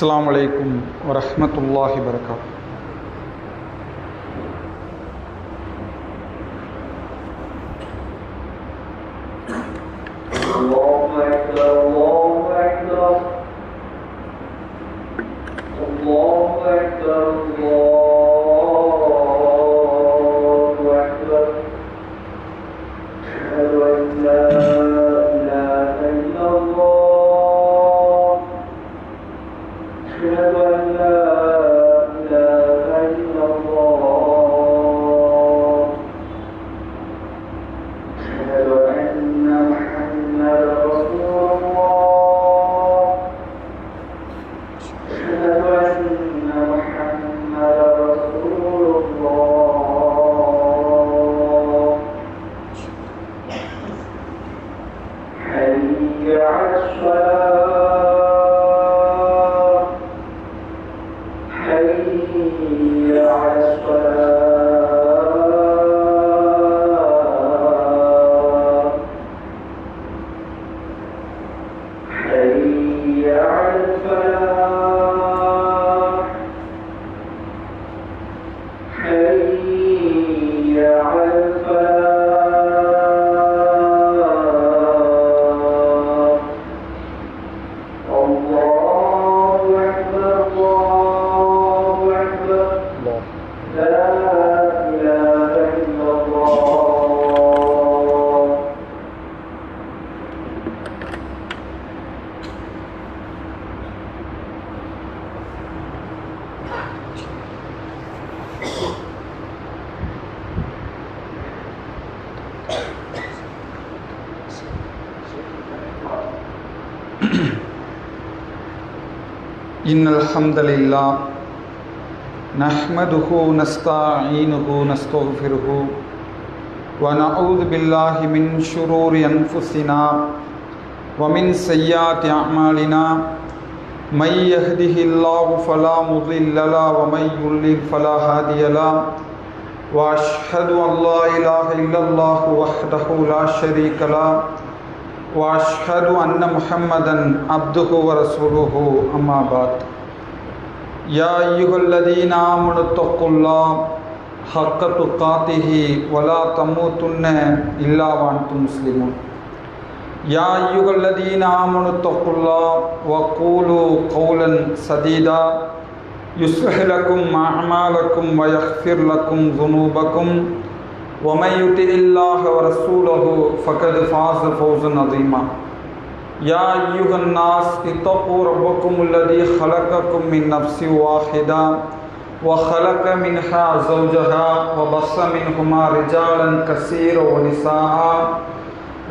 அஸ்ஸலாமு அலைக்கும் வரஹ்மத்துல்லாஹி வபரகாத்துஹு. இன்னல் ஹம்தலில்லாஹ் நஹ்மதுஹு நஸ்தஈனுஹு நஸ்தக்ஃபிருஹு வ நஊது பில்லாஹி மின் ஷுரூரி அன்ஃபுஸினா வ மின் ஸய்யிஆத்தி அஅமாலினா மை யஹ்திஹில்லாஹு ஃபலா முضில்ல லஹு வ மை யுض்லில் ஃபலா ஹாதிய லஹு வ அஷ்ஹது அன் லா இலாஹ இல்லல்லாஹு வஹ்தஹு லா ஷரீக லஹு وأشهد أن محمدا عبده ورسوله أما بعد يا أيها الذين آمنوا اتقوا الله حق تقاته ولا تموتن إلا وأنتم مسلمون يا أيها الذين آمنوا اتقوا الله وقولوا قولا سديدا يصلح لكم أعمالكم ويغفر لكم ذنوبكم ومن يطع الله ورسوله فقد فاز فوزا عظيما يا أيها الناس اتقوا ربكم الذي خلقكم من نفس واحدة وخلق منها زوجها وبث منهما رجالا كثيرا ونساء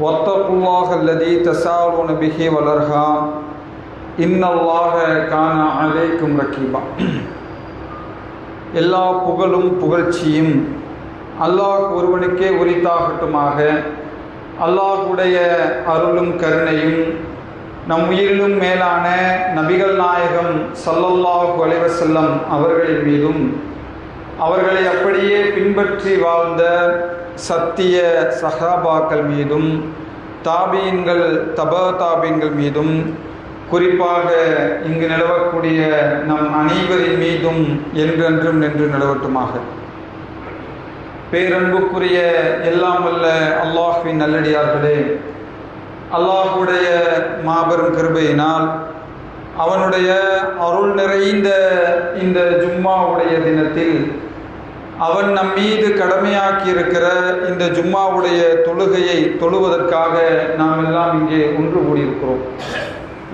واتقوا الله الذي تساءلون به والأرحام إن الله كان عليكم رقيبا. எல்லா புகழும் புகழ்ச்சியும் அல்லாஹ் ஒருவனுக்கே உரித்தாகட்டுமாக. அல்லாஹுடைய அருளும் கருணையும் நம் உயிரிலும் மேலான நபிகள் நாயகம் ஸல்லல்லாஹு அலைஹி வஸல்லம் அவர்களின் மீதும் அவர்களை அப்படியே பின்பற்றி வாழ்ந்த சத்திய சஹாபாக்கள் மீதும் தாபீன்கள் தாபீன்கள் மீதும் குறிப்பாக இங்கு நிலவக்கூடிய நம் அனைவரின் மீதும் என்றென்றும் நின்று நிலவட்டுமாக. பேரன்புக்குரிய எல்லாம் வல்ல அல்லாஹ்வின் நல்லடியார்களே, அல்லாஹுடைய மாபெரும் கிருபையினால் அவனுடைய அருள் நிறைந்த இந்த ஜும்மாவுடைய தினத்தில் அவன் நம் மீது கடமையாக்கி இருக்கிற இந்த ஜும்மாவுடைய தொழுகையை தொழுவதற்காக நாம் எல்லாம் இங்கே ஒன்று கூடியிருக்கிறோம்.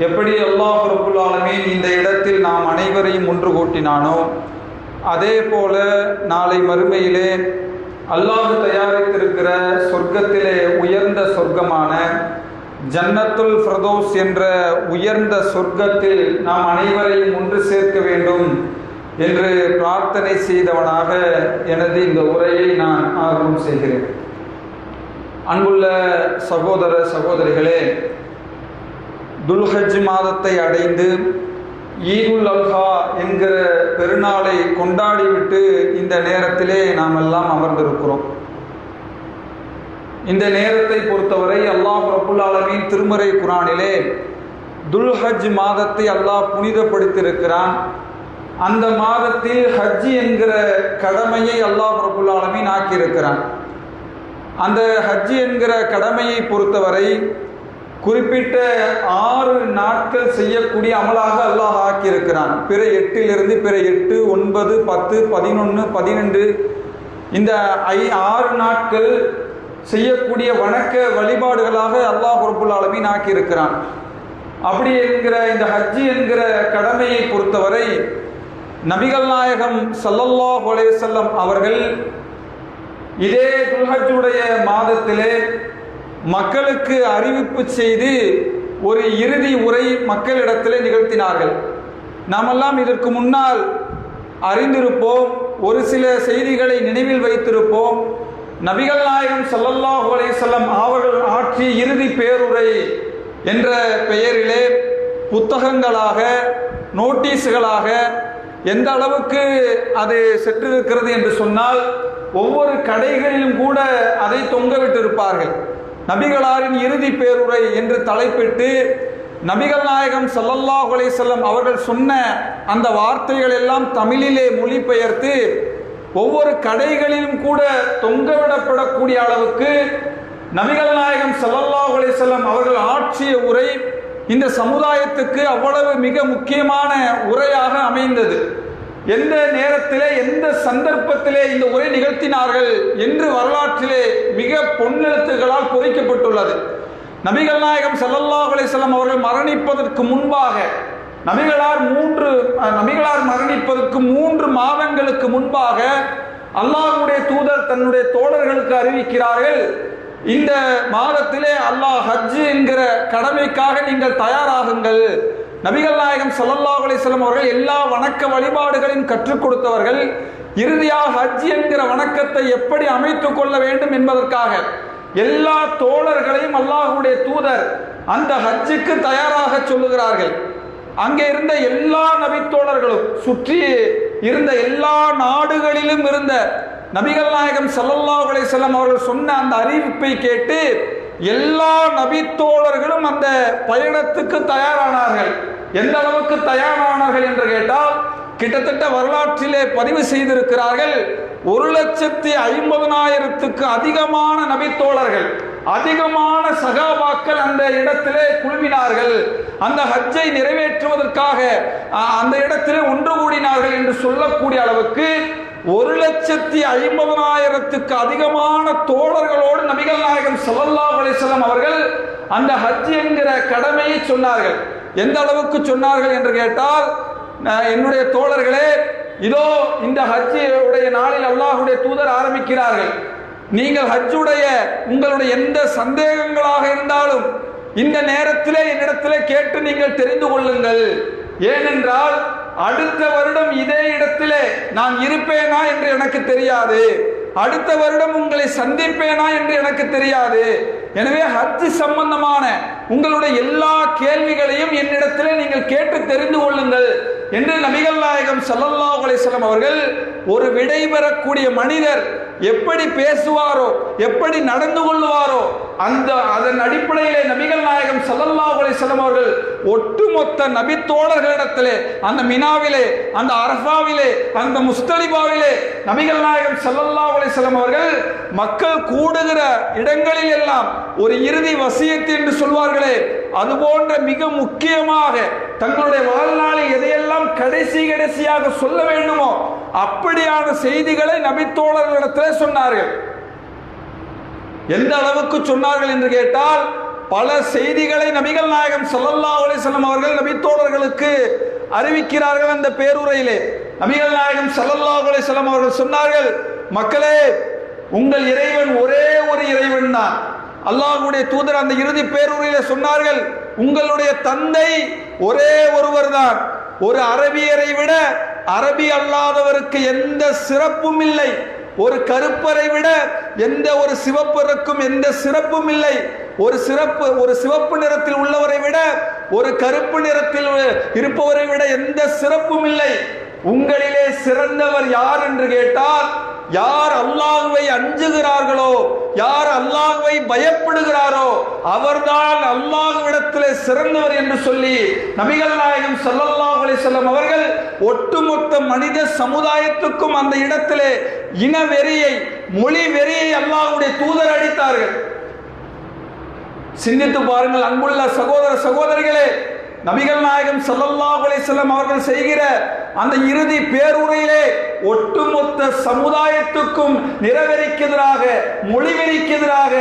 எப்படி அல்லாஹ் ரப்புல் ஆலமீன் இந்த இடத்தில் நாம் அனைவரையும் ஒன்று கூட்டினானோ அதே போல நாளை மறுமையிலே அல்லாஹ் தயாரித்திருக்கிற சொர்க்கத்திலே உயர்ந்த சொர்க்கமான ஜன்னத்துல் ஃபிர்தௌஸ் என்ற உயர்ந்த சொர்க்கத்தில் நாம் அனைவரையும் ஒன்று சேர்க்க வேண்டும் என்று பிரார்த்தனை செய்தவனாக எனது இந்த உரையை நான் ஆரம்பம் செய்கிறேன். அன்புள்ள சகோதர சகோதரிகளே, துல்ஹஜ் மாதத்தை அடைந்து ஈதுல் அல்ஹா என்கிற பெருநாளை கொண்டாடிவிட்டு இந்த நேரத்திலே நாம் எல்லாம் அமர்ந்திருக்கிறோம். இந்த நேரத்தை பொறுத்தவரை அல்லாஹ் ரப்புல் ஆலமீன் திருமறை குர்ஆனிலே துல்ஹஜ் மாதத்தை அல்லாஹ் புனிதப்படுத்தியிருக்கிறான். அந்த மாதத்தில் ஹஜ் என்கிற கடமையை அல்லாஹ் ரப்புல் ஆலமீன் ஆக்கியிருக்கிறான். அந்த ஹஜ் என்கிற கடமையை பொறுத்தவரை குறிப்பிட்ட 6 நாட்கள் செய்யக்கூடிய அமலாக அல்லாஹ் ஆக்கியிருக்கிறான். பிற 8 பிற 8, 9, 10, 11, 12 இந்த 6 நாட்கள் செய்யக்கூடிய வணக்க வழிபாடுகளாக அல்லாஹ் ரப்புல் ஆலமீன் ஆக்கியிருக்கிறான். அப்படி என்கிற இந்த ஹஜ் என்கிற கடமையை பொறுத்தவரை நபிகள் நாயகம் ஸல்லல்லாஹு அலைஹி வஸல்லம் அவர்கள் இதே துல்ஹஜ்ஜுடைய மாதத்திலே மக்களுக்கு அறிவிப்பு செய்து ஒரு இறுதி உரை மக்களிடத்திலே நிகழ்த்தினார்கள். நாமெல்லாம் இதற்கு முன்னால் அறிந்திருப்போம், ஒரு சில செய்திகளை நினைவில் வைத்திருப்போம். நபிகள் நாயகம் ஸல்லல்லாஹு அலைஹி வஸல்லம் அவர்கள் ஆற்றிய இறுதி பேருரை என்ற பெயரிலே புத்தகங்களாக, நோட்டீஸ்களாக எந்த அளவுக்கு அது சென்றிருக்கிறது என்று சொன்னால், ஒவ்வொரு கடைகளிலும் கூட அதை தொங்கவிட்டிருப்பார்கள். நபிகளாரின் இறுதி பேருரை என்று தலைப்பிட்டு நபிகள் நாயகம் ஸல்லல்லாஹு அலைஹி வஸல்லம் அவர்கள் சொன்ன அந்த வார்த்தைகள் எல்லாம் தமிழிலே மொழிபெயர்த்து ஒவ்வொரு கடைகளிலும் கூட தொங்கவிடப்படக்கூடிய அளவுக்கு நபிகள் நாயகம் ஸல்லல்லாஹு அலைஹி வஸல்லம் அவர்கள் ஆற்றிய உரை இந்த சமுதாயத்துக்கு அவ்வளவு மிக முக்கியமான உரையாக அமைந்தது. எந்த நேரத்திலே, எந்த சந்தர்ப்பத்திலே இந்த உரை நிகழ்த்தினார்கள் என்று வரலாற்றிலே மிக பொன்னெழுத்துகளால் பொறிக்கப்பட்டுள்ளது. நபிகள் நாயகம் ஸல்லல்லாஹு அலைஹி வஸல்லம் அவர்கள் மரணிப்பதற்கு முன்பாக, நபிகளார் மரணிப்பதற்கு 3 மாதங்களுக்கு முன்பாக அல்லாஹ்வுடைய தூதர் தன்னுடைய தோழர்களுக்கு அறிவிக்கிறார்கள், இந்த மாதத்திலே அல்லாஹ் ஹஜ் என்கிற கடமைக்காக நீங்கள் தயாராகுங்கள். நபிகள் நாயகம் ஸல்லல்லாஹு அலைஹி வஸல்லம் அவர்கள் எல்லா வணக்க வழிபாடுகளையும் கற்றுக் கொடுத்தவர்கள். இறுதியாக ஹஜ் என்கிற வணக்கத்தை எப்படி அமைத்துக் கொள்ள வேண்டும் என்பதற்காக எல்லா தோழர்களையும் அல்லாஹ்வுடைய தூதர் அந்த ஹஜ்ஜுக்கு தயாராக சொல்லுகிறார்கள். அங்கே இருந்த எல்லா நபித்தோழர்களும், சுற்றி இருந்த எல்லா நாடுகளிலும் இருந்த நபிகள் நாயகம் ஸல்லல்லாஹு அலைஹி வஸல்லம் அவர்கள் சொன்ன அந்த அறிவிப்பை கேட்டு எல்லா நபித்தோழர்களும் அந்த பயணத்துக்கு தயாரானார்கள். எந்த அளவுக்கு தயாரானார்கள் என்று கேட்டால், கிட்டத்தட்ட வரலாற்றிலே பதிவு செய்திருக்கிறார்கள், 1,50,000க்கு அதிகமான நபித்தோழர்கள், அதிகமான சகாபாக்கள் அந்த இடத்திலே குழுமினார்கள். அந்த ஹஜ்ஜை நிறைவேற்றுவதற்காக அந்த இடத்திலே ஒன்று கூடினார்கள் என்று சொல்லக்கூடிய அளவுக்கு 1,50,000க்கு அதிகமான தோழர்களோடு நபிகள் நாயகம் ஸல்லல்லாஹு அலைஹி வஸல்லம் அவர்கள் அந்த ஹஜ் என்கிற கடமையை சொன்னார்கள். எந்த அளவுக்கு சொன்னார்கள் என்று கேட்டால், என்னுடைய தோழர்களே, இதோ இந்த ஹஜ் உடைய நாளில் அல்லாஹ்வுடைய தூதர் ஆரம்பிக்கிறார்கள். நீங்கள் ஹஜ்ஜுடைய உங்களுடைய எந்த சந்தேகங்களாக இருந்தாலும் இந்த நேரத்திலே என்னிடத்திலே கேட்டு நீங்கள் தெரிந்து கொள்ளுங்கள். ஏனென்றால் அடுத்த வருடம் இதே இடத்திலே நான் இருப்பேனா என்று எனக்கு தெரியாது, அடுத்த வருடம் உங்களை சந்திப்பேனா என்று எனக்கு தெரியாது. எனவே ஹஜ் சம்பந்தமான உங்களுடைய எல்லா கேள்விகளையும் என்னிடத்திலே நீங்கள் கேட்டு தெரிந்து கொள்ளுங்கள் என்று நபிகள் நாயகம் ஸல்லல்லாஹு அலைஹி வஸல்லம் அவர்கள், ஒரு விடைபெறக்கூடிய மனிதர் எப்படி பேசுவாரோ, எப்படி நடந்து கொள்வாரோ, அதன் அடிப்படையிலே நபிகள் நாயகம் ஸல்லல்லாஹு அலைஹி வஸல்லம் அவர்கள் ஒட்டுமொத்த நபித்தோழர்களிடத்திலே, அந்த மினாவிலே, அந்த அரஃபாவிலே, அந்த முஸ்தலிபாவிலே நபிகள் நாயகம் ஸல்லல்லாஹு அலைஹி வஸல்லம் அவர்கள் மக்கள் கூடுகிற இடங்களில் எல்லாம் ஒரு இறுதி வசியத் என்று சொல்வார்களே, அதுபோன்ற மிக முக்கியமாக தங்களுடைய வாழ்நாளில் எதையெல்லாம் கடைசியாக சொல்ல வேண்டுமோ அப்படியான செய்திகளை நபித்தோழர்களிடத்திலே சொன்னார்கள். எந்த அளவுக்கு சொன்னார்கள் என்று கேட்டால், பல செய்திகளை நபிகள் நாயகம் ஸல்லல்லாஹு அலைஹி வஸல்லம் அவர்கள் நபித்தோழர்களுக்கு அறிவிக்கிறார்கள். அந்த பேருரையிலே நபிகள் நாயகம் ஸல்லல்லாஹு அலைஹி வஸல்லம் அவர்கள் சொன்னார்கள், மக்களே, உங்கள் இறைவன் ஒரே ஒரு இறைவன் தான். அல்லாஹ்வுடைய தூதர் அந்த இறுதி பேருரையிலே சொன்னார்கள், உங்களுடைய தந்தை ஒரே ஒருவர் தான். ஒரு அரபியரை விட அரபி அல்லாதவருக்கு எந்த சிறப்பும் இல்லை. ஒரு கருப்பரை விட எந்த ஒரு சிவப்பருக்கும் எந்த சிறப்பும் இல்லை. ஒரு சிவப்பு நிறத்தில் உள்ளவரை விட ஒரு கருப்பு நிறத்தில் இருப்பவரை விட எந்த சிறப்பும் இல்லை. உங்களிலே சிறந்தவர் யார் என்று கேட்டால் யார் அல்லாஹ்வை அஞ்சுகிறார்களோ, யார் அல்லாஹ்வை பயப்படுகிறாரோ அவர்தான் அல்லாஹ்விடத்திலே சிறந்தவர் என்று சொல்லி நபிகள் நாயகம் ஸல்லல்லாஹு அலைஹி வஸல்லம் அவர்கள் ஒட்டுமொத்த மனித சமுதாயத்துக்கும் அந்த இடத்திலே இன வெறியை, மொழி வெறியை அல்லாஹ்வுடைய தூதர் அடித்தார்கள். சிந்தித்து பாருங்கள் அன்புள்ள சகோதர சகோதரிகளே, நபிகள் நாயகம் ஸல்லல்லாஹு அலைஹி வஸல்லம் அவர்கள் செய்கிற அந்த இறுதி பேருரையிலே ஒட்டுமொத்த சமுதாயத்துக்கும் நிறவெறிக்கு எதிராக, மொழிவெறிக்கு எதிராக,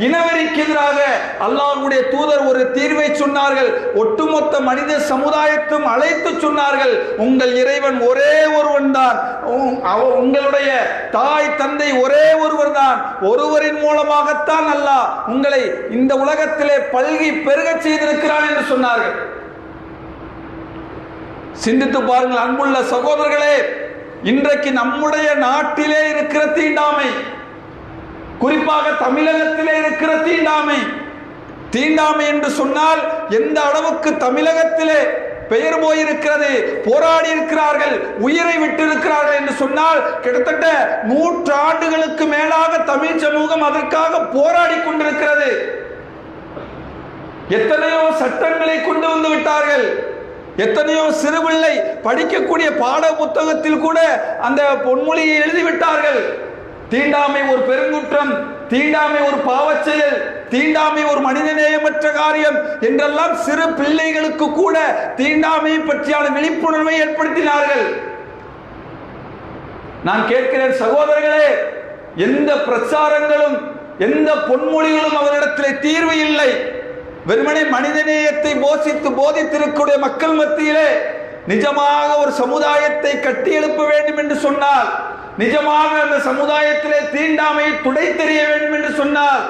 இனவெறிக்கு எதிராக அல்லாஹ்வுடைய தூதர் ஒரு தீர்வை சொன்னார்கள். ஒட்டுமொத்த மனித சமுதாயத்தும் அழைத்து சொன்னார்கள், உங்கள் இறைவன் ஒரே ஒருவன் தான், உங்களுடைய தாய் தந்தை ஒரே ஒருவர் தான், ஒருவரின் மூலமாகத்தான் அல்லாஹ் உங்களை இந்த உலகத்திலே பல்கி பெருகச் செய்திருக்கிறான் என்று சொன்னார்கள். சிந்தித்து பாருங்கள் அன்புள்ள சகோதரர்களே, இன்றைக்கு நம்முடைய நாட்டிலே இருக்கிற தீண்டாமை, குறிப்பாக தமிழகத்திலே இருக்கிற தீண்டாமை என்று சொன்னால் எந்த அளவுக்கு தமிழகத்திலே பெயர் போயிருக்கிறது, போராடி இருக்கிறார்கள், உயிரை விட்டிருக்கிறார்கள் என்று சொன்னால் கிட்டத்தட்ட 100 ஆண்டுகளுக்கு மேலாக தமிழ் சமூகம் அதற்காக போராடி கொண்டிருக்கிறது. எத்தனையோ சட்டங்களை கொண்டு வந்து விட்டார்கள். எத்தனையோ சிறுபிள்ளை படிக்கக்கூடிய பாட புத்தகத்தில் கூட அந்த பொன்மொழியை எழுதிவிட்டார்கள். தீண்டாமை ஒரு பெருங்குற்றம், தீண்டாமை ஒரு பாவச் செயல், தீண்டாமை ஒரு மனிதநேயமற்ற காரியம் என்றெல்லாம் சிறு பிள்ளைகளுக்கு கூட தீண்டாமையை பற்றியான விழிப்புணர்வை ஏற்படுத்தினார்கள். நான் கேட்கிறேன் சகோதரர்களே, எந்த பிரச்சாரங்களும் எந்த பொன்மொழிகளும் அவரிடத்திலே தீர்வு இல்லை. வெறுமனே மனிதநேயத்தை போதித்திருக்கூடிய மக்கள் மத்தியிலே நிஜமாக ஒரு சமுதாயத்தை கட்டி எழுப்ப வேண்டும் என்று சொன்னால், நிஜமாக அந்த சமுதாயத்திலே தீண்டாமையை துடைத்தெறிய வேண்டும் என்று சொன்னால்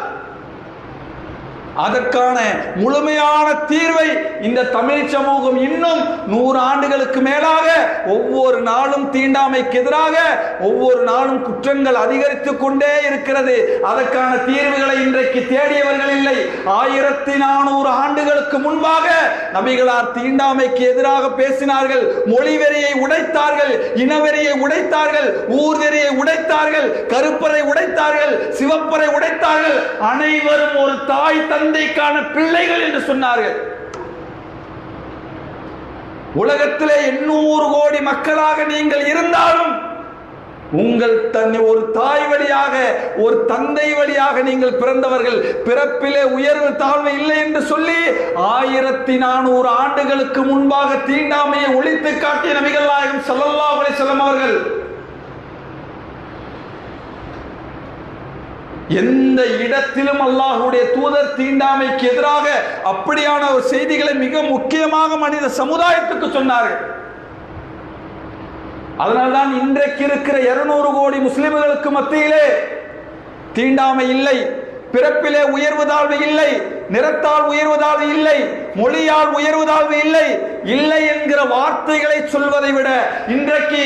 அதற்கான முழுமையான தீர்வை இந்த தமிழ் சமூகம் இன்னும் 100 ஆண்டுகளுக்கு மேலாக ஒவ்வொரு நாளும் தீண்டாமைக்கு எதிராக ஒவ்வொரு நாளும் குற்றங்கள் அதிகரித்துக் கொண்டே இருக்கிறது. அதற்கான தீர்வுகளை இன்றைக்கு தேடியவர்கள் இல்லை. 1400 ஆண்டுகளுக்கு முன்பாக நபிகளார் தீண்டாமைக்கு எதிராக பேசினார்கள். மொழிவெறியை உடைத்தார்கள், இனவெறியை உடைத்தார்கள், ஊர்வெறியை உடைத்தார்கள், கருப்பரை உடைத்தார்கள், சிவப்பரை உடைத்தார்கள். அனைவரும் ஒரு தாய் தந்தைக்கான பிள்ளைகள் என்று சொன்னார்கள். உலகத்திலே 800 கோடி மக்களாக நீங்கள் இருந்தாலும் உங்கள் ஒரு தாய் வழியாக, ஒரு தந்தை வழியாக நீங்கள் பிறந்தவர்கள், பிறப்பிலே உயர்வு தாழ்வு இல்லை என்று சொல்லி 1400 ஆண்டுகளுக்கு முன்பாக தீண்டாமையை ஒழித்து காட்டிய நபிகள் நாயகம் ஸல்லல்லாஹு அலைஹி வஸல்லம் அவர்கள் எந்த இடத்திலும் அல்லாஹ்வுடைய தூதர் தீண்டாமைக்கு எதிராக அப்படியான ஒரு செய்திகளை மிக முக்கியமாக மனித சமுதாயத்துக்கு சொன்னார்கள். அதனால்தான் இன்றைக்கு இருக்கிற 200 கோடி முஸ்லிம்களுக்கு மத்தியிலே தீண்டாமை இல்லை, பிறப்பிலே உயர்வு தாழ்வு இல்லை, நிறத்தால் உயர்வு தாழ்வு இல்லை, மொழியால் உயர்வு தாழ்வு இல்லை என்கிற வார்த்தைகளை சொல்வதை விட இன்றைக்கு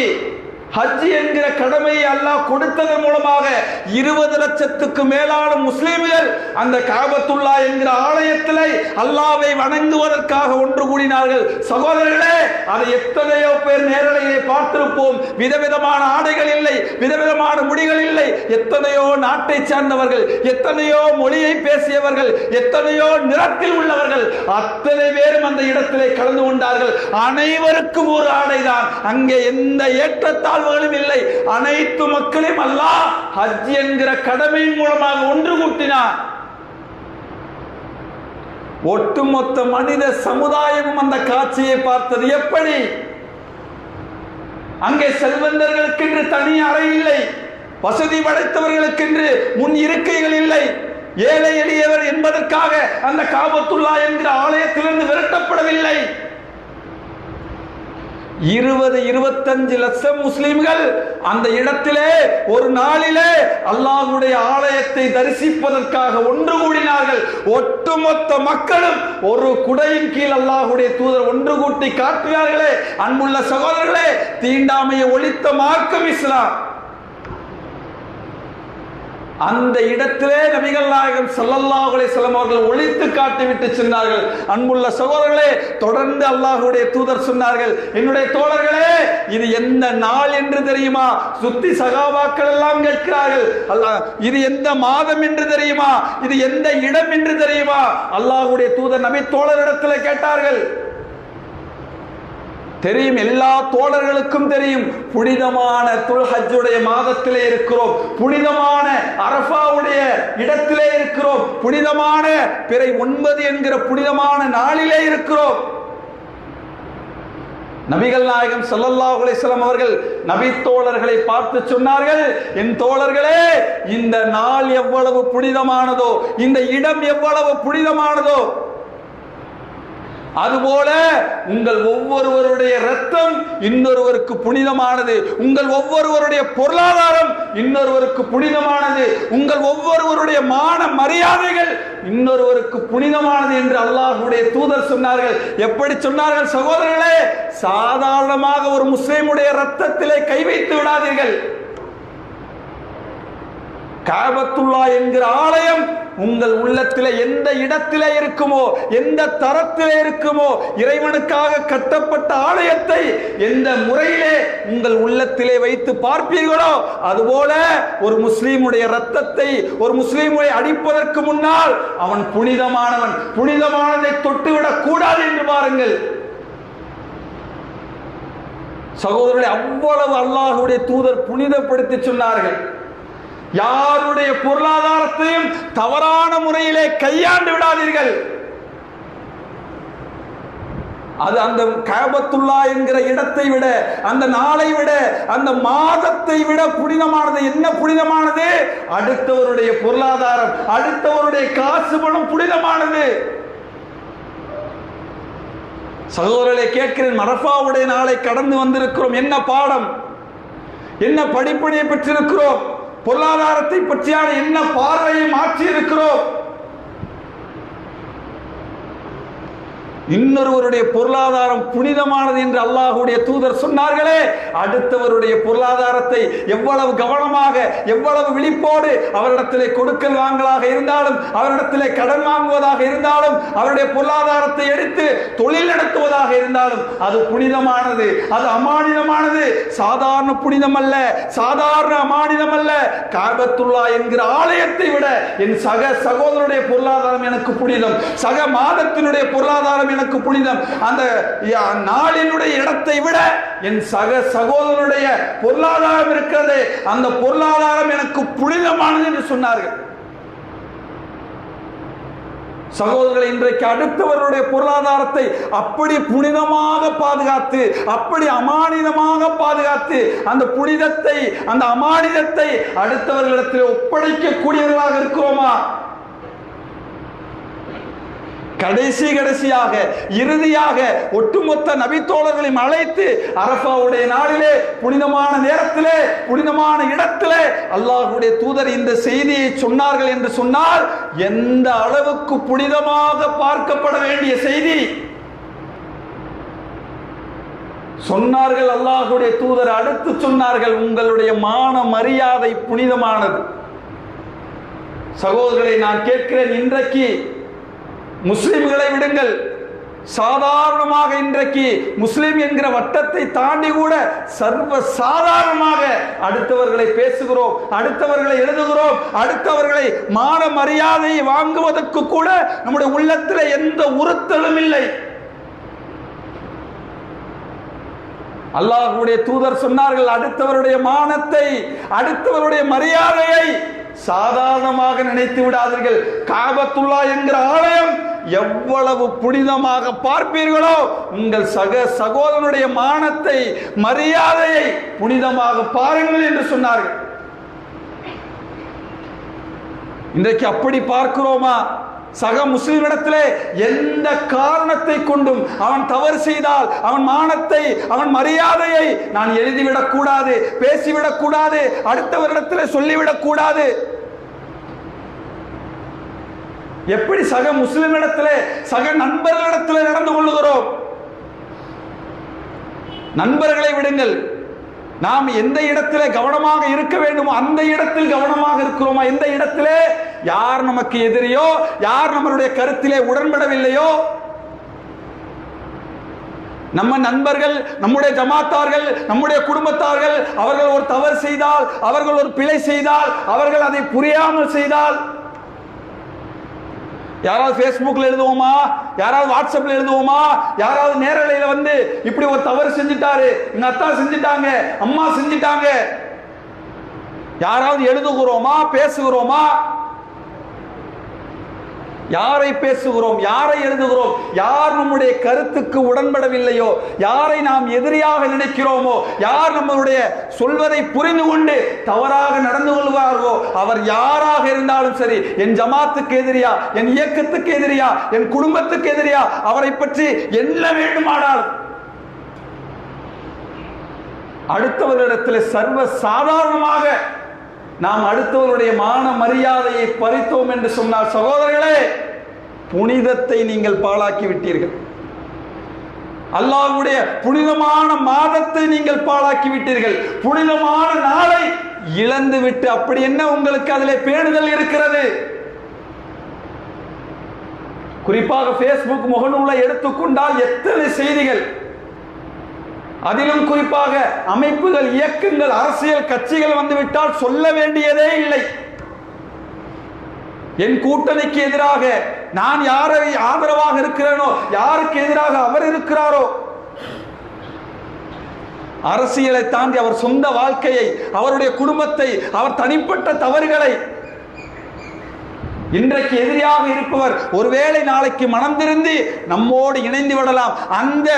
ஹஜ் என்கிற கடமையை அல்லாஹ் கொடுத்ததன் மூலமாக 20 லட்சத்துக்கு மேலான முஸ்லிம்கள் அந்த காபத்துல்லா என்கிற ஆலயத்திலே அல்லாஹ்வை வணங்குவதற்காக ஒன்று கூடினார்கள். சகோதரர்களே, அதை எத்தனையோ பேர் நேரலையிலே பார்த்திருப்போம். விதவிதமான ஆடைகள் இல்லை, விதவிதமான முடிகள் இல்லை, எத்தனையோ நாட்டை சார்ந்தவர்கள், எத்தனையோ மொழியை பேசியவர்கள், எத்தனையோ நிறத்தில் உள்ளவர்கள் அத்தனை பேரும் அந்த இடத்திலே கலந்து கொண்டார்கள். அனைவருக்கும் ஒரு ஆடைதான், அங்கே எந்த ஏற்றத்தால் இல்லை. அனைத்து மக்களையும் அல்லாஹ் ஹஜ் என்கிற கடமையின் மூலமாக ஒன்று கூட்டினார். ஒட்டுமொத்த மனித சமுதாயமும் அந்த காட்சியை பார்த்தது. எப்படி? அங்கே செல்வந்தர்களுக்கென்று தனி அறை இல்லை, வசதி படைத்தவர்களுக்கென்று முன் இருக்கைகள் இல்லை, ஏழை எளியவர் என்பதற்காக அந்த காபத்துல்லா என்கிற ஆலயத்திலிருந்து விரட்டப்படவில்லை. 20-25 லட்சம் முஸ்லிம்கள் அந்த இடத்திலே ஒரு நாளிலே அல்லாஹ்வுடைய ஆலயத்தை தரிசிப்பதற்காக ஒன்று கூடினார்கள். ஒட்டுமொத்த மக்களும் ஒரு குடையின் கீழ் அல்லாஹ்வுடைய தூதர் ஒன்று கூட்டி காட்டினார்களே. அன்புள்ள சகோதரர்களே, தீண்டாமையை ஒழித்த மார்க்கம் இஸ்லாம். அந்த இடத்திலே நபிகள் நாயகம் ஸல்லல்லாஹு அலைஹி வஸல்லம் அவர்கள் ஒளித்து காட்டிவிட்டு சொன்னார்கள். அன்புள்ள சகோதரர்களே, தொடர்ந்து அல்லாஹ்வுடைய தூதர் சொன்னார்கள், என்னுடைய தோழர்களே, இது எந்த நாள் என்று தெரியுமா? சுத்தி சகாபாக்கள் எல்லாம் கேட்கிறார்கள், அல்லாஹ் இது எந்த மாதம் என்று தெரியுமா? இது எந்த இடம் என்று தெரியுமா? அல்லாஹ்வுடைய தூதர் நபி தோழரிடத்தில் கேட்டார்கள். தெரியும், எல்லா தோழர்களுக்கும் தெரியும், புனிதமான துல்ஹஜ்ஜுடைய மாதத்திலே இருக்கிறோம், புனிதமான அரஃபாவுடைய இடத்திலே இருக்கிறோம், புனிதமான பிறை 9 என்கிற புனிதமான நாளிலே இருக்கிறோம். நபிகள் நாயகம் ஸல்லல்லாஹு அலைஹி வஸல்லம் அவர்கள் நபி தோழர்களை பார்த்து சொன்னார்கள், என் தோழர்களே, இந்த நாள் எவ்வளவு புனிதமானதோ, இந்த இடம் எவ்வளவு புனிதமானதோ, அதுபோல உங்கள் ஒவ்வொருவருடைய ரத்தம் இன்னொருவருக்கு புனிதமானது, உங்கள் ஒவ்வொருவருடைய பொருளாதாரம் இன்னொருவருக்கு புனிதமானது, உங்கள் ஒவ்வொருவருடைய மான மரியாதைகள் இன்னொருவருக்கு புனிதமானது என்று அல்லாஹ்வுடைய தூதர் சொன்னார்கள். எப்படி சொன்னார்கள் சகோதரர்களே? சாதாரணமாக ஒரு முஸ்லிமுடைய ரத்தத்திலே கை வைத்து விடாதீர்கள். காபத்துல்லா என்கிற ஆலயம் உங்கள் உள்ளத்திலே எந்த இடத்திலே இருக்குமோ, எந்த தரத்திலே இருக்குமோ, இறைவனுக்காக கட்டப்பட்ட ஆலயத்தை எந்த முறையிலே உங்கள் உள்ளத்திலே வைத்து பார்ப்பீர்களோ, அதுபோல ஒரு முஸ்லீமுடைய ரத்தத்தை ஒரு முஸ்லீமை அடிப்பதற்கு முன்னால் அவன் புனிதமானவன், புனிதமானதை தொட்டுவிடக் கூடாது என்று பாருங்கள் சகோதரர்களே. அவ்வளவு அல்லாஹ்வுடைய தூதர் புனிதப்படுத்தி சொன்னார்கள். யாருடைய பொருளாதாரத்தையும் தவறான முறையிலே கையாண்டு விடாதீர்கள். அது அந்த காபத்துல்லா என்கிற இடத்தை விட, அந்த நாளை விட, அந்த மாதத்தை விட புனிதமானது. என்ன புனிதமானது? அடுத்தவருடைய பொருளாதாரம், அடுத்தவருடைய காசு பணம் புனிதமானது. சகோதரர்களை கேட்கிறேன், அரஃபாவுடைய நாளை கடந்து வந்திருக்கிறோம். என்ன பாடம், என்ன படிப்பினை பெற்றிருக்கிறோம்? பொருளாதாரத்தை பற்றியான என்ன பார்வையை மாற்றி இருக்கிறோம்? இன்னொருவருடைய பொருளாதாரம் புனிதமானது என்று அல்லாஹ்வுடைய தூதர் சொன்னார்களே, அடுத்தவருடைய பொருளாதாரத்தை எவ்வளவு கவனமாக, எவ்வளவு விழிப்போடு அவரிடத்திலே கொடுக்கல் வாங்கலாக இருந்தாலும், அவரிடத்திலே கடன் வாங்குவதாக இருந்தாலும், அவருடைய பொருளாதாரத்தை எடுத்து தொழில் நடத்துவதாக இருந்தாலும் அது புனிதமானது, அது அமானிதமானது. சாதாரண புனிதம் அல்ல, சாதாரண அமானிதம் அல்ல. காபத்துல்லா என்கிற ஆலயத்தை விட என் சக சகோதரனுடைய பொருளாதாரம் எனக்கு புனிதம், சக மாதத்தினுடைய பொருளாதாரம் எனக்கு புனிதம். அந்த நாளினுடைய இடத்தை விட என் சக சகோதரனுடைய பொருளாதாரம் இருக்கிறது, அந்த பொருளாதாரம் எனக்கு புனிதமானது என்று சொன்னார்கள். சகோதரர்களை, இன்றைக்கு அடுத்தவருடைய பொருளாதாரத்தை அப்படி புனிதமாக பாதுகாத்து, அப்படி அமானிதமாக பாதுகாத்து, அந்த புனிதத்தை, அந்த அமானிதத்தை அடுத்தவர்களிடத்தில் ஒப்படைக்கக்கூடியவர்களாக இருக்கிறோமா? கடைசியாக இறுதியாக ஒட்டுமொத்த நபித்தோழர்களையும் அழைத்து அரஃபாவுடைய நாளிலே, புனிதமான நேரத்திலே, புனிதமான இடத்திலே அல்லாஹ்வுடைய தூதர் இந்த செய்தியை சொன்னார்கள் என்று சொன்னால் எந்த அளவுக்கு புனிதமாக பார்க்கப்பட வேண்டிய செய்தி சொன்னார்கள் அல்லாஹ்வுடைய தூதர். அடுத்து சொன்னார்கள், உங்களுடைய மான மரியாதை புனிதமானது. சகோதரர்களை, நான் கேட்கிறேன், இன்றைக்கு முஸ்லிம்களை விடுங்கள், சாதாரணமாக இன்றைக்கு முஸ்லிம் என்கிற வட்டத்தை தாண்டி கூட சர்வ சாதாரணமாக அடுத்தவர்களை பேசுகிறோம், அடுத்தவர்களை எழுதுகிறோம், அடுத்தவர்களை மான மரியாதையை வாங்குவதற்கு கூட நம்முடைய உள்ளத்தில் எந்த உறுத்தலும் இல்லை. அல்லாஹ்வுடைய தூதர் சொன்னார்கள், அடுத்தவருடைய மானத்தை, அடுத்தவருடைய மரியாதையை சாதாரணமாக நினைத்து விடாதீர்கள். காபத்துல்லா என்கிற ஆலயம் எவ்வளவு புனிதமாக பார்ப்பீர்களோ, உங்கள் சக சகோதரனுடைய மானத்தை, மரியாதையை புனிதமாக பாருங்கள் என்று சொன்னார்கள். இன்றைக்கு அப்படி பார்க்கிறோமா? சக முஸ்லிமிடத்திலே எந்த காரணத்தை கொண்டும் அவன் தவறு செய்தால் அவன் மானத்தை, அவன் மரியாதையை நான் எழுதிவிடக் கூடாது, பேசிவிடக் கூடாது, அடுத்தவரிடத்திலே சொல்லிவிடக் கூடாது. எப்படி சக முஸ்லிமிடத்திலே, சக நண்பர்களிடத்திலே நடந்து கொள்ளுகிறோம்? நண்பர்களை விடுங்கள், நாம் எந்த இடத்திலே கவனமாக இருக்க வேண்டுமோ அந்த இடத்தில் கவனமாக இருக்கிறோமா? எந்த இடத்திலே யார் நமக்கு எதிரியோ, யார் நம்மளுடைய கருத்திலே உடன்படவில்லையோ, நம்ம நண்பர்கள், நம்முடைய ஜமாத்தார்கள், நம்முடைய குடும்பத்தார்கள் அவர்கள் ஒரு தவறு செய்தால், அவர்கள் ஒரு பிழை செய்தால், அவர்கள் அதை புரியாமல் செய்தால், யாராவது பேஸ்புக்ல எழுதுவோமா, யாராவது வாட்ஸ்அப்ல எழுதுவோமா, யாராவது நேரலையில வந்து இப்படி ஒரு தவறு செஞ்சுட்டாரு, எங்க அத்தா செஞ்சுட்டாங்க, அம்மா செஞ்சுட்டாங்க, யாராவது எழுதுகிறோமா, பேசுகிறோமா? யாரை பேசுகிறோம், யாரை எழுதுகிறோம்? யார் நம்முடைய கருத்துக்கு உடன்படவில்லையோ, யாரை நாம் எதிரியாக நினைக்கிறோமோ, யார் நம்மளுடைய சொல்வதை புரிந்து கொண்டு தவறாக நடந்து கொள்வார்களோ, அவர் யாராக இருந்தாலும் சரி, என் ஜமாத்துக்கு எதிரியா, என் இயக்கத்துக்கு எதிரியா, என் குடும்பத்துக்கு எதிரியா, அவரை பற்றி என்ன வேண்டுமானால் அடுத்தவர்களிடத்தில் சர்வ சாதாரணமாக நாம் அடுத்தவருடைய மான மரியாதையை பறித்தோம் என்று சொன்னால், சகோதரர்களே, புனிதத்தை நீங்கள் பாழாக்கி விட்டீர்கள். அல்லாஹ்வுடைய புனிதமான மாதத்தை நீங்கள் பாழாக்கி விட்டீர்கள். புனிதமான நாளை இழந்து விட்டு அப்படி என்ன உங்களுக்கு அதிலே பேணுதல் இருக்கிறது? குறிப்பாக பேஸ்புக் முகநூலை எடுத்துக்கொண்டால் எத்தனை செய்திகள், அதிலும் குறிப்பாக அமைப்புகள், இயக்கங்கள், அரசியல் கட்சிகள் வந்துவிட்டால் சொல்ல வேண்டியதே இல்லை. என் கூட்டணிக்கு எதிராக நான் யாரை ஆதரவாக இருக்கிறேனோ, யாருக்கு எதிராக அவர் இருக்கிறாரோ, அரசியலை தாண்டி அவர் சொந்த வாழ்க்கையை, அவருடைய குடும்பத்தை, அவர் தனிப்பட்ட தவறுகளை, இன்றைக்கு எதிரியாக இருப்பவர் ஒருவேளை நாளைக்கு மனம் திருந்தி நம்மோடு இணைந்து விடலாம், அந்த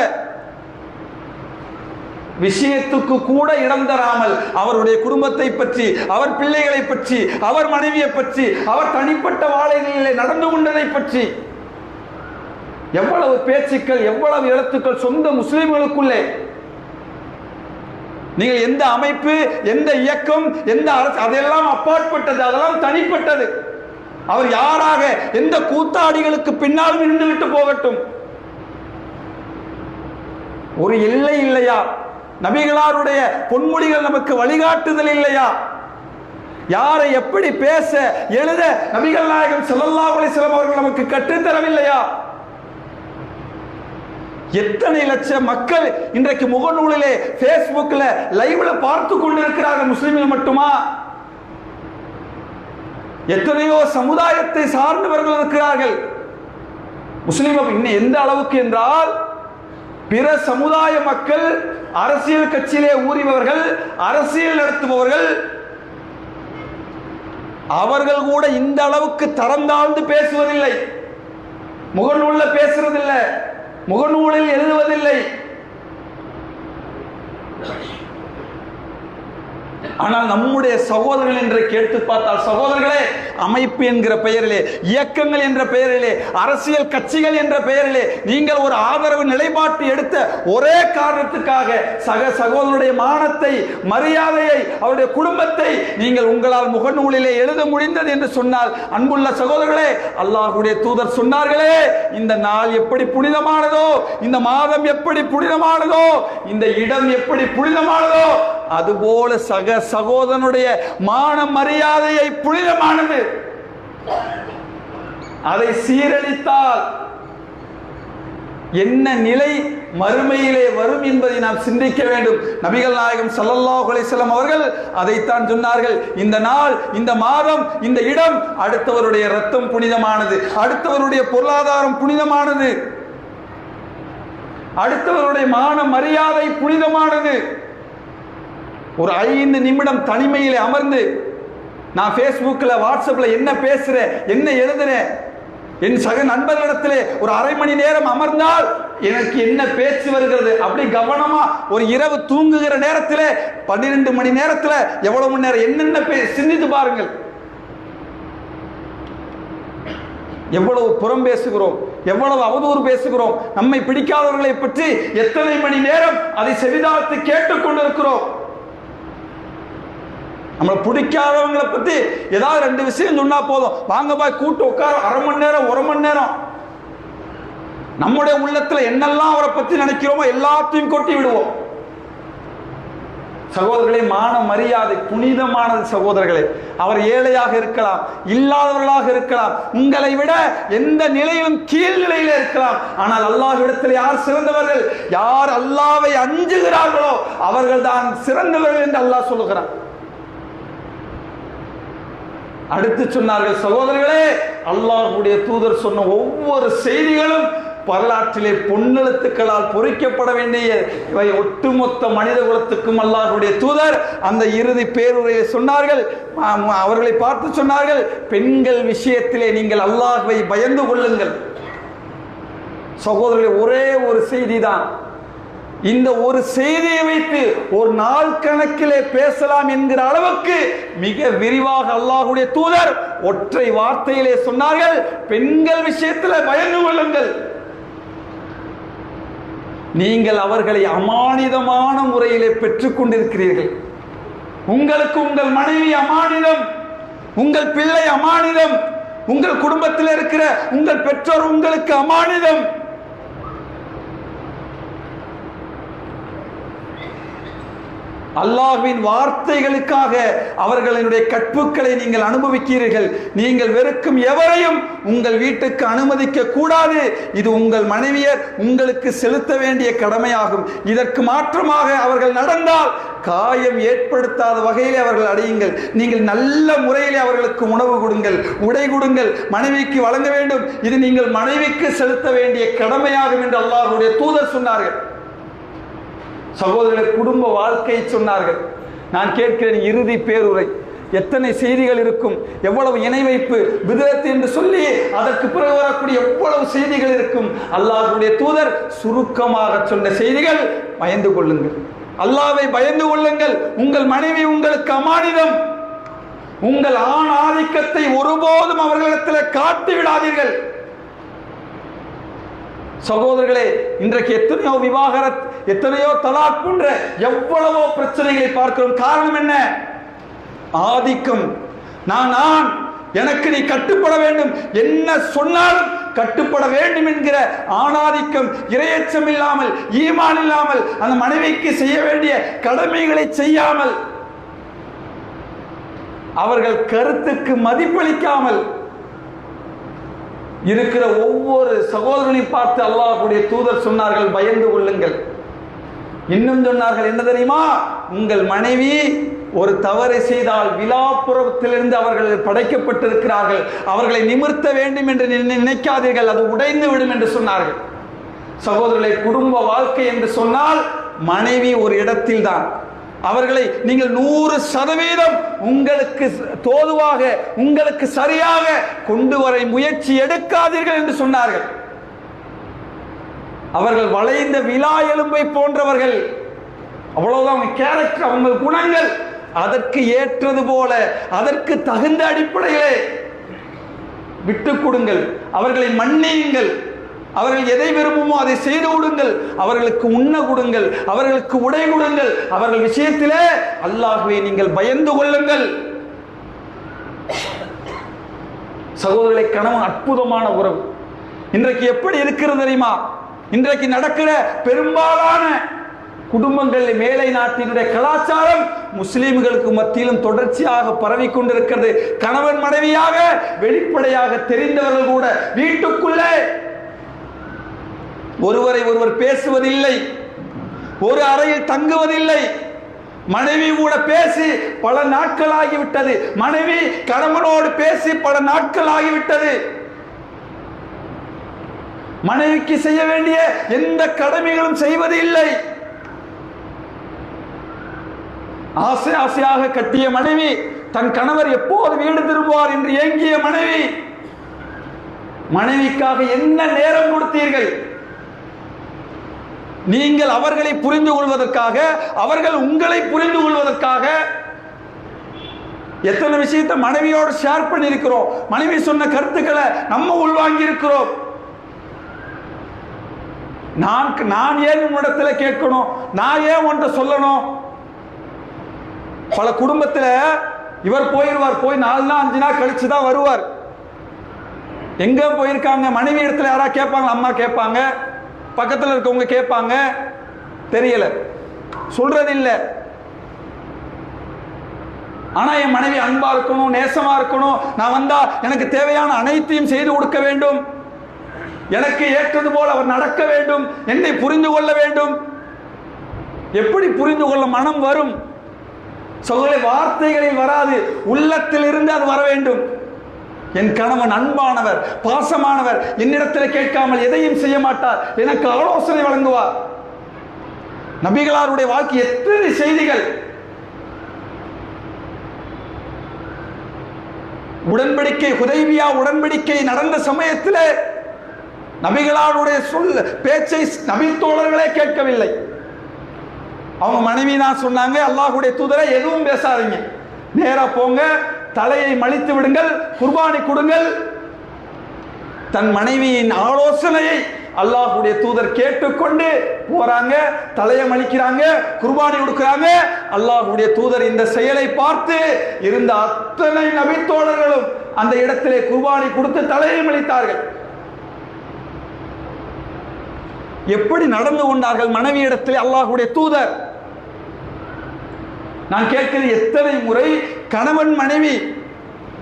விஷயத்துக்கு கூட இடம் தராமல் அவருடைய குடும்பத்தை பற்றி, அவர் பிள்ளைகளை பற்றி, அவர் மனைவியை பற்றி, அவர் தனிப்பட்ட வாழ்க்கையிலே நடந்து கொண்டதை பற்றி எவ்வளவு பேச்சுக்கள், எவ்வளவு எழுத்துக்கள் சொந்த முஸ்லிம்களுக்குள்ளே. நீங்கள் எந்த அமைப்பு, எந்த இயக்கம், எந்த அரசு, அதெல்லாம் அப்பாற்பட்டது, அதெல்லாம் தனிப்பட்டது. அவர் யாராக, எந்த கூத்தாடிகளுக்கு பின்னால் நின்று விட்டு போகட்டும். ஒரு எல்லை இல்லையா? நபிகளாருடைய பொன்மொழிகள் நமக்கு வழிகாட்டுதல் இல்லையா? யாரை எப்படி பேச, எழுத நபிகள் நாயகம் ஸல்லல்லாஹு அலைஹி வஸல்லம் அவர்கள் நமக்கு கற்றுத்தரவில்லையா? எத்தனை லட்சம் மக்கள் இன்றைக்கு முகநூலிலே, பேஸ்புக்ல, லைவ்ல பார்த்து கொண்டிருக்கிறார்கள். முஸ்லிம்கள் மட்டுமா? எத்தனையோ சமுதாயத்தை சார்ந்தவர்கள் இருக்கிறார்கள். முஸ்லிம் இன்னும் எந்த அளவுக்கு என்றால், பிற சமுதாய மக்கள், அரசியல் கட்சியிலே ஊறியவர்கள், அரசியல் நடத்துபவர்கள், அவர்கள் கூட இந்த அளவுக்கு தரம் தாழ்ந்து பேசுவதில்லை. முகநூலில் பேசுறதில்லை, முகநூலில் எழுதுவதில்லை. ஆனால் நம்முடைய சகோதரர்கள் என்று கேட்டு பார்த்தால், சகோதரர்களே, அமைப்பு என்கிற பெயரிலே, இயக்கங்கள் என்ற பெயரிலே, அரசியல் கட்சிகள் என்ற பெயரிலே நீங்கள் ஒரு ஆதரவு நிலைப்பாட்டு எடுத்த ஒரே காரணத்துக்காக சக சகோதரனுடைய மானத்தை, மரியாதையை, அவருடைய குடும்பத்தை நீங்கள் உங்களால் முகநூலிலே எழுத முடிந்தது என்று சொன்னால், அன்புள்ள சகோதரர்களே, அல்லாஹ்வுடைய தூதர் சொன்னார்களே, இந்த நாள் எப்படி புனிதமானதோ, இந்த மாதம் எப்படி புனிதமானதோ, இந்த இடம் எப்படி புனிதமானதோ, அதுபோல சக சகோதரனுடைய மான மரியாதையை புனிதமானது. அதை சீரழித்தால் என்ன நிலை மறுமையிலே வரும் என்பதை நாம் சிந்திக்க வேண்டும். நபிகள் நாயகம் ஸல்லல்லாஹு அலைஹி வஸல்லம் அவர்கள் அதைத்தான் சொன்னார்கள். இந்த நாள், இந்த மாதம், இந்த இடம் அடுத்தவருடைய ரத்தம் புனிதமானது, அடுத்தவருடைய பொருளாதாரம் புனிதமானது, அடுத்தவருடைய மான மரியாதை புனிதமானது. ஒரு 5 நிமிடம் தனிமையிலே அமர்ந்து, நான் பேஸ்புக்கில், வாட்ஸ்அப்ல என்ன பேசுறேன், என்ன எழுதுறேன், என் சக நண்பர்களிடத்திலே ஒரு அரை மணி நேரம் அமர்ந்தால் எனக்கு என்ன பேச்சு வருகிறது, அப்படி கவனமா ஒரு இரவு தூங்குகிற நேரத்திலே 12 மணி நேரத்தில் எவ்வளவு மணி நேரம் என்னென்ன சிந்தித்து பாருங்கள். எவ்வளவு புறம் பேசுகிறோம், எவ்வளவு அவதூறு பேசுகிறோம், நம்மை பிடிக்காதவர்களை பற்றி எத்தனை மணி நேரம் அதை செவிதாழ்த்து கேட்டுக்கொண்டிருக்கிறோம். நம்மளை பிடிக்காதவங்களை பத்தி ஏதாவது 2 விஷயம் சொன்னா போதும், வாங்க போய் கூட்டு உட்கார, அரை மணி நேரம், 1 மணி நேரம். நம்முடைய உள்ளத்துல என்னெல்லாம் அவரை பத்தி நினைக்கிறோமோ எல்லாத்தையும் கொட்டி விடுவோம். சகோதரர்களே, மான மரியாதை புனிதமானது சகோதரர்களே. அவர் ஏழையாக இருக்கலாம், இல்லாதவர்களாக இருக்கலாம், உங்களை விட எந்த நிலையிலும் கீழ்நிலையில இருக்கலாம். ஆனால் அல்லாஹ்விடத்தில் யார் சிறந்தவர்கள்? யார் அல்லாஹ்வை அஞ்சுகிறார்களோ அவர்கள் தான் சிறந்தவர்கள் என்று அல்லாஹ் சொல்லுகிறான். அடுத்து சொன்னார்கள், சகோதரர்களே, அல்லாஹ்வுடைய தூதர் சொன்ன ஒவ்வொரு செய்திகளும் வரலாற்றிலே பொன்னெழுத்துக்களால் பொறிக்கப்பட வேண்டிய இவை ஒட்டுமொத்த மனித குலத்துக்கும் அல்லாஹ்வுடைய தூதர் அந்த இறுதி பேருரையை சொன்னார்கள். அவர்களை பார்த்து சொன்னார்கள், பெண்கள் விஷயத்திலே நீங்கள் அல்லாஹ்வை பயந்து கொள்ளுங்கள். சகோதரர்களே, ஒரே ஒரு செய்தி தான். இந்த ஒரு செய்தியை வைத்து ஒரு நாள் கணக்கிலே பேசலாம் என்கிற அளவுக்கு மிக விரிவாக அல்லாஹ்வுடைய தூதர் ஒற்றை வார்த்தையிலே சொன்னார்கள், பெண்கள் விஷயத்தில் பயந்து கொள்ளுங்கள். நீங்கள் அவர்களை அமானிதமான முறையிலே பெற்றுக் கொண்டிருக்கிறீர்கள். உங்களுக்கு உங்கள் மனைவி அமானிதம், உங்கள் பிள்ளை அமானிதம், உங்கள் குடும்பத்தில் இருக்கிற உங்கள் பெற்றோர் உங்களுக்கு அமானிதம். அல்லாஹ்வின் வார்த்தைகளுக்காக அவர்களுடைய கற்புக்களை நீங்கள் அனுபவிக்கிறீர்கள். நீங்கள் வெறுக்கும் எவரையும் உங்கள் வீட்டுக்கு அனுமதிக்க கூடாது. இது உங்கள் மனைவியர் உங்களுக்கு செலுத்த வேண்டிய கடமையாகும். இதற்கு மாற்றமாக அவர்கள் நடந்தால் காயம் ஏற்படுத்தாத வகையிலே அவர்கள் அடையுங்கள். நீங்கள் நல்ல முறையிலே அவர்களுக்கு உணவு கொடுங்கள், உடை கொடுங்கள், மனைவிக்கு வழங்க வேண்டும். இது நீங்கள் மனைவிக்கு செலுத்த வேண்டிய கடமையாகும் என்று அல்லாஹ்வுடைய தூதர் சொன்னார்கள். சகோதரர்கள், குடும்ப வாழ்க்கையை சொன்னார்கள். நான் கேட்கிறேன், இறுதி பேருரை எத்தனை செய்திகள் இருக்கும், எவ்வளவு இணை வைப்பு பிதஅத் என்று சொல்லி அதற்கு பிறகு வரக்கூடிய எவ்வளவு செய்திகள் இருக்கும். அல்லாஹ்வுடைய தூதர் சுருக்கமாக சொன்ன செய்திகள், பயந்து கொள்ளுங்கள், அல்லாஹ்வை பயந்து கொள்ளுங்கள், உங்கள் மனைவி உங்களுக்கு அமானிதம், உங்கள் ஆண் ஆதிக்கத்தை ஒருபோதும் அவர்களிடத்தில் காட்டி விடாதீர்கள். சகோதரர்களே, இன்றைக்கு எத்தனையோ விவாகரத், எத்தனையோ தலாக் போன்ற எவ்வளவோ பிரச்சனைகளை பார்க்கிறோம். காரணம் என்ன? ஆதிக்கம். நான் எனக்கு நீ கட்டுப்பட வேண்டும், என்ன சொன்னாலும் கட்டுப்பட வேண்டும் என்கிற ஆணாதிக்கம், இரையச்சம் இல்லாமல், ஈமான் இல்லாமல், அந்த மனைவிக்கு செய்ய வேண்டிய கடமைகளை செய்யாமல், அவர்கள் கருத்துக்கு மதிப்பளிக்காமல் இருக்கிற ஒவ்வொரு சகோதரனையும் பார்த்து அல்லாஹ்வுடைய தூதர் சொன்னார்கள், பயந்து கொள்ளுங்கள். இன்னும் சொன்னார்கள், என்ன தெரியுமா? உங்கள் மனைவி ஒரு தவறை செய்தால் விலாப்புறத்திலிருந்து அவர்கள் படைக்கப்பட்டிருக்கிறார்கள், அவர்களை நிமிர்த்த வேண்டும் என்று நினைக்காதீர்கள், அது உடைந்து விடும் என்று சொன்னார்கள். சகோதரர்களை, குடும்ப வாழ்க்கை என்று சொன்னால் மனைவி ஒரு இடத்தில் தான். அவர்களை நீங்கள் 100% உங்களுக்கு தோதுவாக, உங்களுக்கு சரியாக கொண்டு வர முயற்சி எடுக்காதீர்கள் என்று சொன்னார்கள். அவர்கள் வளைந்த விலா எலும்பை போன்றவர்கள், அவ்வளவுதான் அவங்க கேரக்டர், அவங்க குணங்கள். அதற்கு ஏற்றது போல, அதற்கு தகுந்த அடிப்படையிலே விட்டுக் கொடுங்கள், அவர்களை மன்னியுங்கள். அவர்கள் எதை விரும்புமோ அதை செய்து கொடுங்கள், அவர்களுக்கு உண்ண கொடுங்கள், அவர்களுக்கு உடை கொடுங்கள். அவர்கள் விஷயத்திலே அல்லாஹ்வை நீங்கள் பயந்து கொள்ளுங்கள். சகோதரர்களை, கணவன் அற்புதமான உறவு. இன்றைக்கு எப்படி இருக்கிறது தெரியுமா? இன்றைக்கு நடக்கிற பெரும்பாலான குடும்பங்களில் மேலை நாட்டினுடைய கலாச்சாரம் முஸ்லிம்களுக்கு மத்தியிலும் தொடர்ச்சியாக பரவி கொண்டிருக்கிறது. கணவன் மனைவியாக வெளிப்படையாக தெரிந்தவர்கள் கூட வீட்டுக்குள்ளே ஒருவரை ஒருவர் பேசுவதில்லை, ஒரு அறையில் தங்குவதில்லை. மனைவி கூட பேசி பல நாட்கள் ஆகிவிட்டது, மனைவி கணவனோடு பேசி பல நாட்கள் ஆகிவிட்டது. மனைவிக்கு செய்ய வேண்டிய எந்த கடமைகளும் செய்வது இல்லை. ஆசை ஆசையாக கட்டிய மனைவி, தன் கணவர் எப்போது வீடு திரும்புவார் என்று ஏங்கிய மனைவி, மனைவிக்காக என்ன நேரம் கொடுத்தீர்கள்? நீங்கள் அவர்களை புரிந்து கொள்வதற்காக, அவர்கள் உங்களை புரிந்து கொள்வதற்காக எத்தனை விஷயத்தை மனைவியோடு ஷேர் பண்ணியிருக்கிறோம். மனைவி சொன்ன கருத்துக்களை நம்ம உள்வாங்கி இருக்கிறோம். நான் ஏன் உன்னிடத்துல கேட்கணும், நான் ஏன் உன்கிட்ட சொல்லணும்? பல குடும்பத்தில் இவர் போயிடுவார், போய் 4 நாள் 5 நாள் கழிச்சு தான் வருவார். எங்க போயிருக்காங்க? மனைவி இடத்துல யாரா கேட்பாங்க, அம்மா கேட்பாங்க, பக்கத்தில் இருக்கவங்க கேட்பாங்க, தெரியல, சொல்றது இல்லை. ஆனா என் மனைவி அன்பா இருக்கணும், நேசமா இருக்கணும், நான் வந்தா எனக்கு தேவையான அனைத்தையும் செய்து கொடுக்க வேண்டும், எனக்கு ஏற்றது போல் அவர் நடக்க வேண்டும், என்னை புரிந்து கொள்ள வேண்டும். எப்படி புரிந்து கொள்ள மனம் வரும்? சகோதரர்களே, வார்த்தைகளில் வராது, உள்ளத்தில் இருந்து அது வர வேண்டும். என் கணவன் அன்பானவர், பாசமானவர், என்னிடத்தில் கேட்காமல் எதையும் செய்ய மாட்டார், எனக்கு ஆலோசனை வழங்குவார். நபிகளாருடைய வாழ்க்கை எத்தனை செய்திகள்! உடன்படிக்கை, ஹுதைபியா உடன்படிக்கை நடந்த சமயத்தில் நபிகளாருடைய பேச்சை நபி தோழர்களே கேட்கவில்லை. அவங்க மனைவி தான் சொன்னாங்க, அல்லாஹ்வுடைய தூதரை எதுவும் பேசாதீங்க, நேரா போங்க, தலையை மலித்து விடுங்கள், குர்பானி கொடுங்கள். தன் மனைவியின் ஆலோசனையை அல்லாஹ்வுடைய தூதர் கேட்டுக்கொண்டு போறாங்க, தலையை மலிக்கிறாங்க, குர்பானி கொடுக்கிறாங்க. அல்லாஹ்வுடைய தூதர் இந்த செயலை பார்த்து இருந்த அத்தனை நபி தோழர்களும் அந்த இடத்திலே குர்பானி கொடுத்து தலையை மலித்தார்கள். எப்படி நடந்து கொண்டார்கள் மனைவி இடத்தில் அல்லாஹ்வுடைய தூதர்? நான் கேட்கிறது, எத்தனை முறை கணவன் மனைவி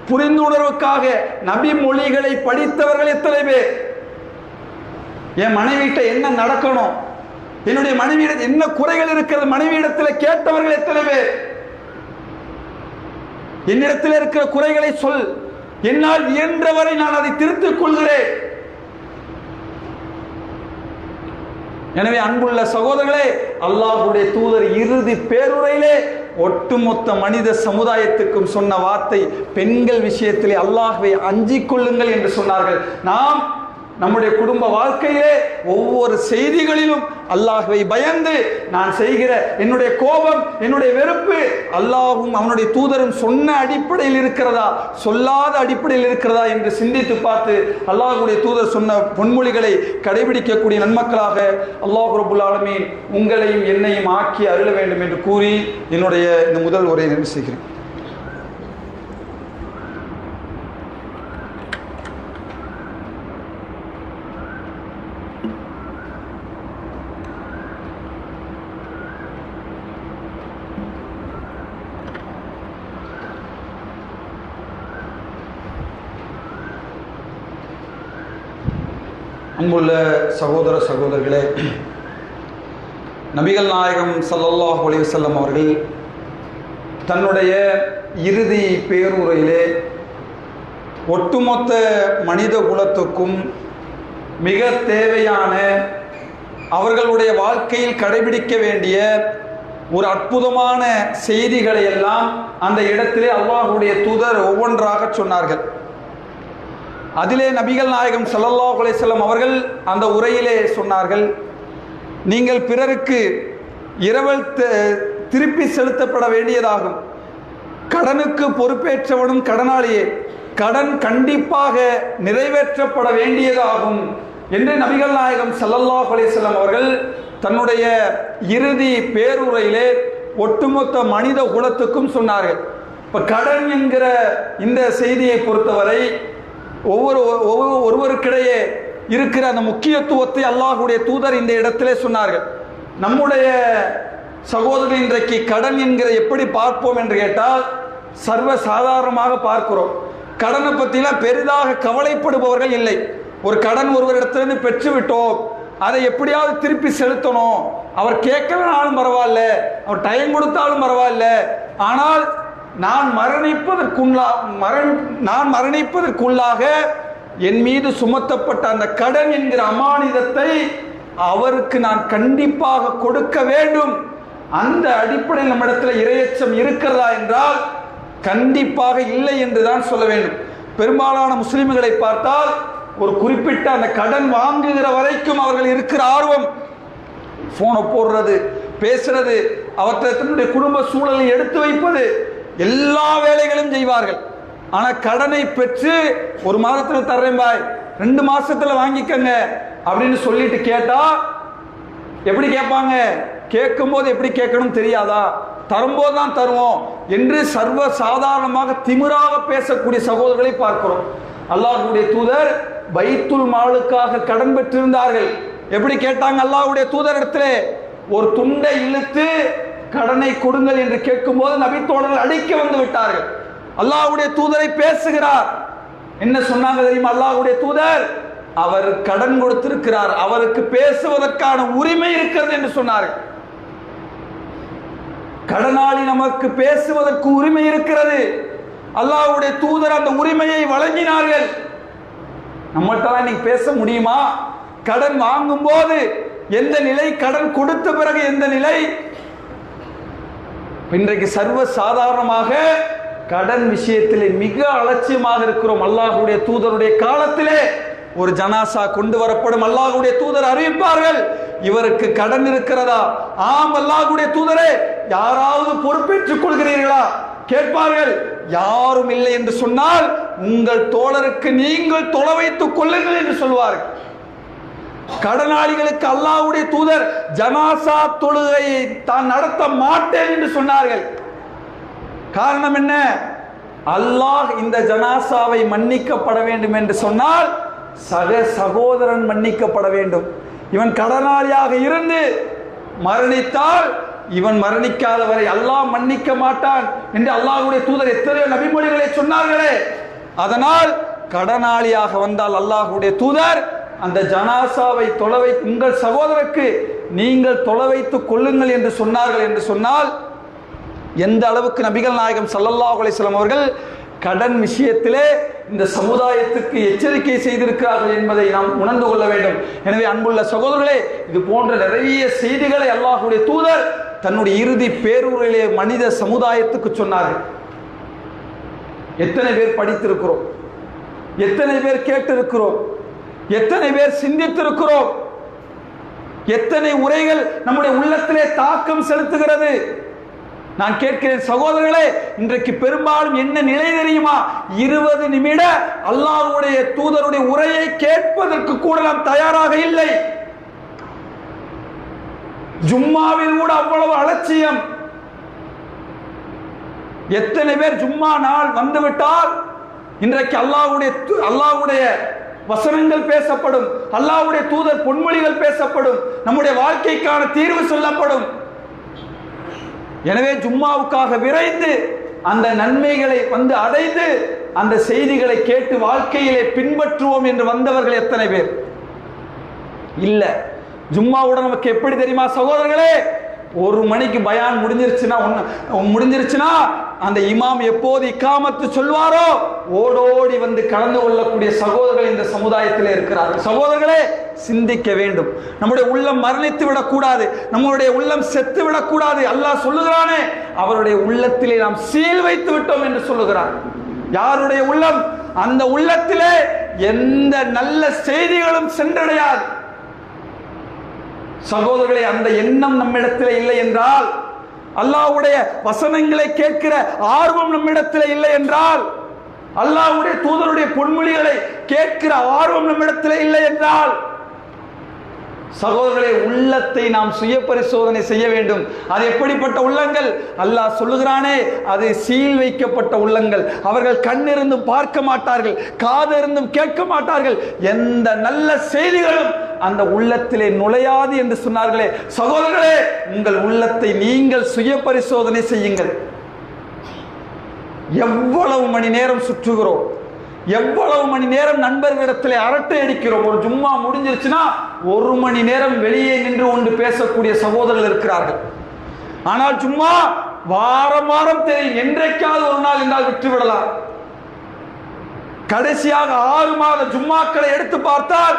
புரிந்துணர்வுக்காக நபி மொழிகளை படித்தவர்கள் எத்தனை பேர்? என் மனைவிட்ட என்ன நடக்கணும், என்னுடைய மனைவியிடம் என்ன குறைகள் இருக்கிறது, மனைவியிடத்தில் கேட்டவர்கள் எத்தனை பேர்? என்னிடத்தில் இருக்கிற குறைகளை சொல், என்னால் இயன்றவரை நான் அதை திருத்திக் கொள்கிறேன். எனவே அன்புள்ள சகோதரர்களே, அல்லாஹ்வுடைய தூதர் இறுதி பேருரையிலே ஒட்டுமொத்த மனித சமுதாயத்துக்கும் சொன்ன வார்த்தை, பெண்கள் விஷயத்திலே அல்லாஹ்வை அஞ்சிக் கொள்ளுங்கள் என்று சொன்னார்கள். நாம் நம்முடைய குடும்ப வாழ்க்கையிலே ஒவ்வொரு செய்திகளிலும் அல்லாஹ்வை பயந்து, நான் செய்கிற என்னுடைய கோபம், என்னுடைய வெறுப்பு அல்லாஹ்வும் அவனுடைய தூதரும் சொன்ன அடிப்படையில் இருக்கிறதா, சொல்லாத அடிப்படையில் இருக்கிறதா என்று சிந்தித்து பார்த்து அல்லாஹ்வுடைய தூதர் சொன்ன பொன்மொழிகளை கடைபிடிக்கக்கூடிய நன்மக்களாக அல்லாஹ் ரப்புல் ஆலமீன் உங்களையும் என்னையும் ஆக்கி அருள வேண்டும் என்று கூறி என்னுடைய இந்த முதல் உரையை நிறைவு செய்கிறேன். அன்புள்ள சகோதர சகோதரர்களே, நபிகள் நாயகம் ஸல்லல்லாஹு அலைஹி வஸல்லம் அவர்கள் தன்னுடைய இறுதி பேருரையிலே ஒட்டுமொத்த மனித குலத்துக்கும் மிக தேவையான, அவர்களுடைய வாழ்க்கையில் கடைபிடிக்க வேண்டிய ஒரு அற்புதமான செய்திகளை எல்லாம் அந்த இடத்திலே அல்லாஹ்வுடைய தூதர் ஒவ்வொன்றாக சொன்னார்கள். அதிலே நபிகள் நாயகம் ஸல்லல்லாஹு அலைஹி வஸல்லம் அவர்கள் அந்த உரையிலே சொன்னார்கள், நீங்கள் பிறருக்கு இரவல் திருப்பி செலுத்தப்பட வேண்டியதாகும். கடனுக்கு பொறுப்பேற்றவனும் கடனாளியே, கடன் கண்டிப்பாக நிறைவேற்றப்பட வேண்டியதாகும் என்று நபிகள் நாயகம் ஸல்லல்லாஹு அலைஹி வஸல்லம் அவர்கள் தன்னுடைய இறுதி பேருரையிலே ஒட்டுமொத்த மனித குலத்துக்கும் சொன்னார்கள். இப்போ கடன் என்கிற இந்த செய்தியை பொறுத்தவரை ஒருவருக்கிடையே இருக்கிற அந்த முக்கியத்துவத்தை அல்லாஹ்வுடைய தூதர் இந்த இடத்திலே சொன்னார்கள். நம்முடைய சகோதரர் இன்றைக்கு கடன் என்கிற எப்படி பார்ப்போம் என்று கேட்டால் சர்வ சாதாரணமாக பார்க்கிறோம். கடனை பற்றிலாம் பெரிதாக கவலைப்படுபவர்கள் இல்லை. ஒரு கடன் ஒருவரிடத்திலிருந்து பெற்றுவிட்டோம், அதை எப்படியாவது திருப்பி செலுத்தணும், அவர் கேட்கலனாலும் பரவாயில்ல, அவர் டைம் கொடுத்தாலும் பரவாயில்ல, ஆனால் நான் மரணிப்பதற்குள்ளாக என் மீது சுமத்தப்பட்ட அந்த கடன் என்கிற அமானிதத்தை அவருக்கு நான் கண்டிப்பாக கொடுக்க வேண்டும். அந்த அடிப்படையில் நம்மிடத்தில் இரையச்சம் இருக்கிறதா என்றால் கண்டிப்பாக இல்லை என்றுதான் சொல்ல வேண்டும். பெரும்பாலான முஸ்லிம்களை பார்த்தால் ஒரு குறிப்பிட்ட அந்த கடன் வாங்குகிற வரைக்கும் அவர்கள் இருக்கிற ஆர்வம், போனை போடுறது, பேசுறது, அவற்றை குடும்ப சூழலை எடுத்து வைப்பது, எல்லா வேலைகளும் செய்வார்கள். ஆனால் கடனை பெற்று ஒரு மாதத்தில் தர்றேன் பாய், 2 மாசத்துல வாங்கிக்கங்க அப்படின்னு சொல்லிட்டு கேட்டா எப்படி கேட்பாங்க? கேட்கும்போது எப்படி கேட்கணும் தெரியாதா? தரும்போது தான் தருவோம் என்று சர்வ சாதாரணமாக திமிராக பேசக்கூடிய சகோதரர்களை பார்க்கிறோம். அல்லாஹ்வுடைய தூதர் பைத்துல் மாலுக்காக கடன் பெற்றிருந்தார்கள். எப்படி கேட்டாங்க? அல்லாஹ்வுடைய தூதர் இடத்துல ஒரு துண்டை இழுத்து கடனை கொடுங்கள் என்று கேட்கும் போது நபி தோழர்கள் அடிக்க வந்து விட்டார்கள். அல்லாஹ்வுடைய தூதரை பேசுகிறார். என்ன சொன்னாங்க தெரியுமா? அல்லாஹ்வுடைய தூதர், அவர் கடன் கொடுத்திருக்கிறார், அவருக்கு பேசுவதற்கான உரிமை இருக்கிறது என்று சொன்னார்கள். கடனாளி நமக்கு பேசுவதற்கு உரிமை இருக்கிறது. அல்லாஹ்வுடைய தூதர் அந்த உரிமையை வழங்கினார்கள். நம்மகிட்ட இன்னைக்கு பேச முடியுமா? கடன் வாங்கும் போது எந்த நிலை, கடன் கொடுத்த பிறகு எந்த நிலை? இன்றைக்கு சர்வ சாதாரணமாக கடன் விஷயத்திலே மிக அலட்சியமாக இருக்கிறோம். அல்லாஹ்வுடைய தூதருடைய காலத்திலே ஒரு ஜனாசா கொண்டு வரப்படும். அல்லாஹ்வுடைய தூதர் அறிவிப்பார்கள், இவருக்கு கடன் இருக்கிறதா? ஆம் அல்லாஹ்வுடைய தூதரே, யாராவது பொறுப்பேற்றுக் கொள்கிறீர்களா? கேட்பார்கள். யாரும் இல்லை என்று சொன்னால் உங்கள் தோழருக்கு நீங்கள் தொலை வைத்துக் கொள்ளுங்கள் என்று சொல்வார்கள். கடனாளிகளுக்கு அல்லாஹ்வுடைய தூதர் ஜனாசா தொழுகையை தான் நடத்த மாட்டேன் என்று சொன்னார்கள். காரணம் என்ன? அல்லாஹ் இந்த ஜனாசாவை மன்னிக்கப்பட வேண்டும் என்று சொன்னால் சக சகோதரன் மன்னிக்கப்பட வேண்டும். இவன் கடனாளியாக இருந்து மரணித்தால் இவன் மரணிக்காத வரை அல்லாஹ் மன்னிக்க மாட்டான் என்று அல்லாஹ்வுடைய தூதர் எத்தனையோ நபிமொழிகளை சொன்னார்களே. அதனால் கடனாளியாக வந்தால் அல்லாஹ்வுடைய தூதர் அந்த ஜனாசாவை தொலை உங்கள் சகோதரருக்கு நீங்கள் தொலை வைத்துக் கொள்ளுங்கள் என்று சொன்னார்கள். என்று சொன்னால் எந்த அளவுக்கு நபிகள் நாயகம் ஸல்லல்லாஹு அலைஹி வஸல்லம் அவர்கள் கடன் விஷயத்திலே இந்த சமுதாயத்துக்கு எச்சரிக்கை செய்திருக்கிறார்கள் என்பதை நாம் உணர்ந்து கொள்ள வேண்டும். எனவே அன்புள்ள சகோதரர்களே, இது போன்ற நிறைய செய்திகளை அல்லாஹ்வுடைய தூதர் தன்னுடைய இறுதி பேருரையிலே மனித சமுதாயத்துக்கு சொன்னார்கள். எத்தனை பேர் படித்திருக்கிறோம்? எத்தனை பேர் கேட்டிருக்கிறோம்? எத்தனை பேர் சிந்தித்திருக்கிறோம்? எத்தனை உரைகள் நம்முடைய உள்ளத்திலே தாக்கம் செலுத்துகிறது? நான் கேட்கிறேன் சகோதரர்களே, இன்றைக்கு பெரும்பாலும் என்ன நிலை தெரியுமா? 20 நிமிட அல்லாஹ்வுடைய தூதருடைய உரையை கேட்பதற்கு கூட நாம் தயாராக இல்லை. ஜும்மாவில் கூட அவ்வளவு அலட்சியம். எத்தனை பேர் ஜும்மா நாள் வந்துவிட்டால் இன்றைக்கு அல்லாஹ்வுடைய வசனங்கள் பேசப்படும், அல்லாஹ்வுடைய தூதர் பொன்மொழிகள் பேசப்படும், நம்முடைய வாழ்க்கைக்கான தீர்வு சொல்லப்படும். எனவே ஜும்மாவுக்காக விரைந்து அந்த நன்மைகளை அடைந்து அந்த செய்திகளை கேட்டு வாழ்க்கையிலே பின்பற்றுவோம் என்று வந்தவர்கள் எத்தனை பேர்? இல்ல. ஜும்மாவுடன் நமக்கு எப்படி தெரியுமா சகோதரர்களே? 1 மணிக்கு பயான் முடிஞ்சிருச்சுன்னா அந்த இமாம் எப்போது இக்காமத்து சொல்வாரோ ஓடோடி வந்து கலந்து கொள்ளக்கூடிய சகோதரர்கள் இந்த சமுதாயத்தில் இருக்கிறார்கள். சகோதரர்களே, சிந்திக்க வேண்டும். நம்முடைய உள்ளம் மரணித்து விடக்கூடாது, நம்முடைய உள்ளம் செத்து விடக்கூடாது. அல்லாஹ் சொல்லுகிறானே, அவருடைய உள்ளத்திலே நாம் சீல் வைத்து விட்டோம் என்று சொல்லுகிறார். யாருடைய உள்ளம்? அந்த உள்ளத்திலே எந்த நல்ல செய்திகளும் சென்றடையாது. சகோதரர்களே, அந்த எண்ணம் நம்மிடத்தில் இல்லை என்றால், அல்லாஹ்வுடைய வசனங்களை கேட்கிற ஆர்வம் நம்மிடத்தில் இல்லை என்றால், அல்லாஹ்வுடைய தூதருடைய பொன்மொழிகளை கேட்கிற ஆர்வம் நம்மிடத்தில் இல்லை என்றால், சகோதரர்களே, உள்ளத்தை நாம் சுய பரிசோதனை செய்ய வேண்டும். அது எப்படிப்பட்ட உள்ளங்கள்? அல்லாஹ் சொல்லுகிறானே, அது சீல் வைக்கப்பட்ட உள்ளங்கள். அவர்கள் கண்ணிருந்தும் பார்க்க மாட்டார்கள், காது இருந்தும் கேட்க மாட்டார்கள், எந்த நல்ல செய்திகளும் அந்த உள்ளத்திலே நுழையாது என்று சொன்னார்களே. சகோதரர்களே, உங்கள் உள்ளத்தை நீங்கள் சுய பரிசோதனை செய்யுங்கள். எவ்வளவு மணி நேரம் சுற்றுகிறோம், எவ்வளவு மணி நேரம் நண்பர்களிடத்திலே அரட்டை அடிக்கிறோம். ஒரு ஜும்மா முடிஞ்சிருச்சுன்னா 1 மணி நேரம் வெளியே நின்று கொண்டு பேசக்கூடிய சகோதரர்கள் இருக்கிறார்கள். ஆனால் ஜும்மா வாரம் வாரம் தெரியும், என்றைக்காவது ஒரு நாள் என்றால் விட்டுவிடலாம். கடைசியாக 6 மாத ஜும்மாக்களை எடுத்து பார்த்தால்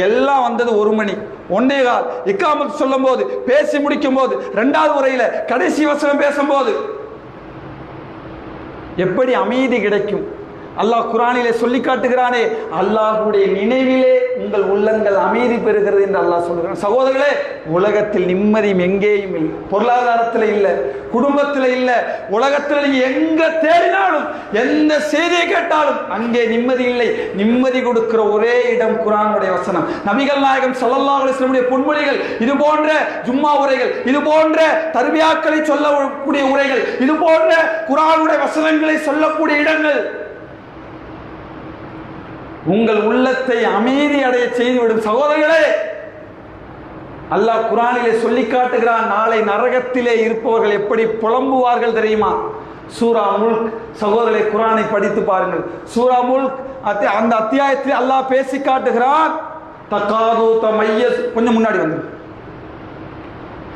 எல்லாம் வந்தது 1 மணி 1:15. இக்காமத் சொல்லும் போது, பேசி முடிக்கும் போது, 2வது உரையில கடைசி வசனம் பேசும்போது எப்படி அமைதி கிடைக்கும்? அல்லாஹ் குர்ஆனிலே சொல்லி காட்டுகிறானே, அல்லாஹ்வுடைய நினைவிலே உங்கள் உள்ளங்கள் அமைதி பெறுகிறது என்று அல்லாஹ் சொல்லுகிறான். சகோதரர்களே, உலகத்தில் நிம்மதி எங்கேயும் இல்லை. பொருளாதாரத்தில் இல்லை, குடும்பத்தில் இல்லை, உலகத்தில் நீங்க எங்க தேடினாலும் எந்த செய்தியை கேட்டாலும் அங்கே நிம்மதி இல்லை. நிம்மதி கொடுக்கிற ஒரே இடம் குர்ஆனுடைய வசனம். நபிகள் நாயகம் ஸல்லல்லாஹு அலைஹி வஸல்லம் பொன்மொழிகள், இது போன்ற ஜும்மா உரைகள், இது போன்ற தர்பியாக்களை சொல்லக்கூடிய உரைகள், இது போன்ற குர்ஆனுடைய வசனங்களை சொல்லக்கூடிய இடங்கள் உங்கள் உள்ளத்தை அமைதி அடைய செய்துவிடும். சகோதரர்களே, அல்லாஹ் குர்ஆனிலே சொல்லி காட்டுகிறான், நாளை நரகத்திலே இருப்பவர்கள் எப்படி புலம்புவார்கள் தெரியுமா? சூரா முல்க். சகோதரரை குர்ஆனை படித்து பாருங்கள். சூரா முல்க் அந்த அத்தியாயத்தில் அல்லாஹ் பேசி காட்டுகிறான், தகாது தமையஸ். கொஞ்சம் முன்னாடி வந்து,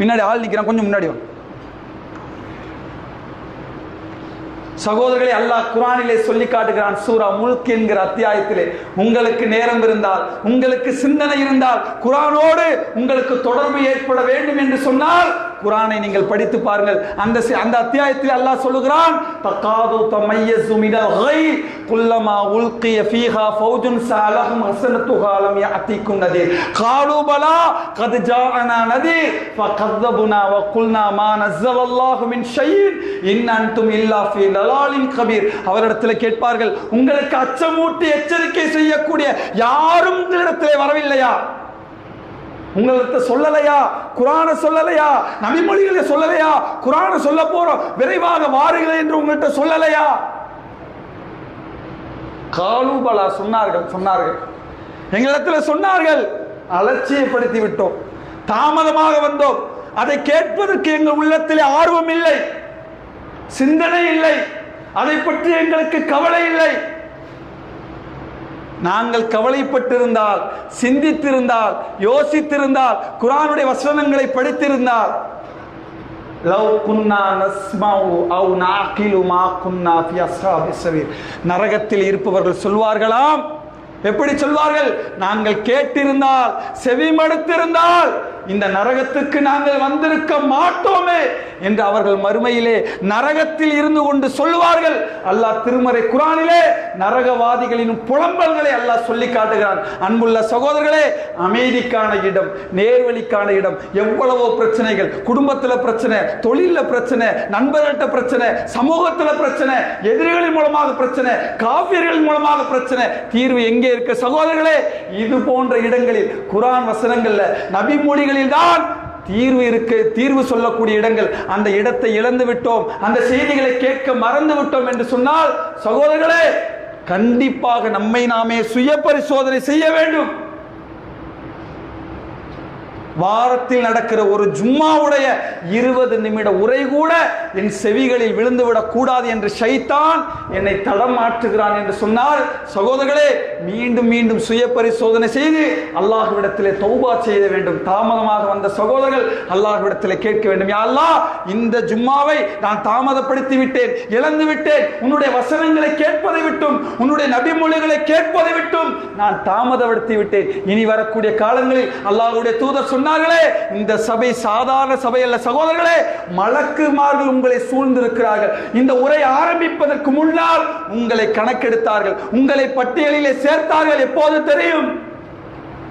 பின்னாடி ஆள் நிற்கிறான், கொஞ்சம் முன்னாடி வந்து. சகோதரர்களை அல்லாஹ் குர்ஆனிலே சொல்லி காட்டுகிறான் சூரா முல்க் என்கிற அத்தியாயத்திலே. உங்களுக்கு நேரம் இருந்தால், உங்களுக்கு சிந்தனை இருந்தால், குர்ஆனோடு உங்களுக்கு தொடர்பு ஏற்பட வேண்டும் என்று சொன்னால் குர்ஆனை நீங்கள் படித்து பாருங்கள். அந்த அத்தியாயத்தில் அல்லாஹ் சொல்லுகிறான், தகாது தமையஸு மினல் கைர் குல்லமா உல்கிய ஃபீஹா ஃபௌஜுன் ஸஅலஹும் ஹஸனத்துஹா லம் யஅதிகும் நதீர் காலு பலா கத் ஜாஅனா நதீர் ஃபகذبنا وقلنا ما نزل الله من شيء இன் அன்தும் இல்லா ஃபீ லலாலின் கபீர். அவரிடத்தில் கேட்பார்கள், உங்களுக்கு அச்சமூட்டி எச்சரிக்கை செய்யக்கூடிய யாரும் இந்த இடத்திலே வரவில்லையா? உங்களுக்கு சொல்லலையா? குர்ஆனை சொல்லலையா? நபிமொழிகளை சொல்லலையா? குர்ஆனை சொல்ல போறோம், விரைவாக வாருங்கள் என்று உங்கள்கிட்ட சொல்லலையா? காலூபலா, சொன்னார்கள் எங்களிடத்தில் சொன்னார்கள், அலட்சியப்படுத்தி விட்டோம், தாமதமாக வந்தோம், அதை கேட்பதற்கு எங்கள் உள்ளத்திலே ஆர்வம் இல்லை, சிந்தனை இல்லை, அதை பற்றி எங்களுக்கு கவலை இல்லை. நாங்கள் கவலைப்பட்டிருந்தால், சிந்தித்திருந்தால், யோசித்திருந்தால், குர்ஆனுடைய வசனங்களை படித்திருந்தால், லவ் குன்னா நஸ்மஉ அவ் நஅகிலு மா குன்னா ஃபி அஸ்ஹாபிஸ் ஸபீர். நரகத்தில் இருப்பவர்கள் சொல்வார்களாம், எப்படி சொல்வார்கள்? நாங்கள் கேட்டிருந்தால், செவிமடுத்திருந்தால் இந்த நரகத்துக்கு நாங்கள் வந்திருக்க மாட்டோமே என்று அவர்கள் மறுமையிலே நரகத்தில் இருந்து கொண்டு சொல்லுவார்கள். அல்லாஹ் திருமறை குர்ஆனிலே நரகவாதிகளின் புலம்பல்களை அல்லாஹ் சொல்லி காட்டுகிறான். அன்புள்ள சகோதரர்களே, அமைதிக்கான இடம், நேர்வழிக்கான இடம். எவ்வளவோ பிரச்சனைகள், குடும்பத்தில் பிரச்சனை, தொழிலில் பிரச்சனை, நண்பர்கள்ட்ட பிரச்சனை, சமூகத்தில் பிரச்சனை, எதிரிகளின் மூலமாக பிரச்சனை, காபியர்களின் மூலமாக பிரச்சனை. தீர்வு எங்கே இருக்க சகோதரர்களே? இது போன்ற இடங்களில், குர்ஆன் வசனங்கள்ல, நபி மொழிகளில் தான் தீர்வு இருக்கு. தீர்வு சொல்லக்கூடிய இடங்கள், அந்த இடத்தை இழந்து விட்டோம், அந்த செய்திகளை கேட்க மறந்து விட்டோம் என்று சொன்னால் சகோதரர்களே, கண்டிப்பாக நம்மை நாமே சுய பரிசோதனை செய்ய வேண்டும். வாரத்தில் நடக்கிற ஒரு ஜும்மாவுடைய 20 நிமிட உரை கூட என் செவிகளில் விழுந்துவிடக் கூடாது என்று ஷைத்தான் என்னை தடமாற்றுகிறான் என்று சொன்னால் சகோதரர்களே, மீண்டும் மீண்டும் சுய பரிசோதனை செய்து அல்லாஹ்விடத்திலே தௌபா செய்ய வேண்டும். தாமதமாக வந்த சகோதரர்கள் அல்லாஹ்விடத்திலே கேட்க வேண்டும், யா அல்லாஹ், இந்த ஜும்மாவை நான் தாமதப்படுத்தி விட்டேன், இழந்து விட்டேன், உன்னுடைய வசனங்களை கேட்பதை விட்டும், உன்னுடைய நபி மொழிகளை கேட்பதை விட்டும் நான் தாமதப்படுத்தி விட்டேன். இனி வரக்கூடிய காலங்களில் அல்லாஹ்வுடைய தூதர் சொன்னார்களே, இந்த சபை சாதாரண சபை அல்ல சகோதரர்களே, மலக்குமார்கள் உங்களை சூழ்ந்திருக்கிறார்கள். இந்த உரை ஆரம்பிப்பதற்கு முன்னால் உங்களை கணக்கெடுத்தார்கள், உங்களை பட்டியலிலே சேர்த்தார்கள். எப்போது தெரியும்?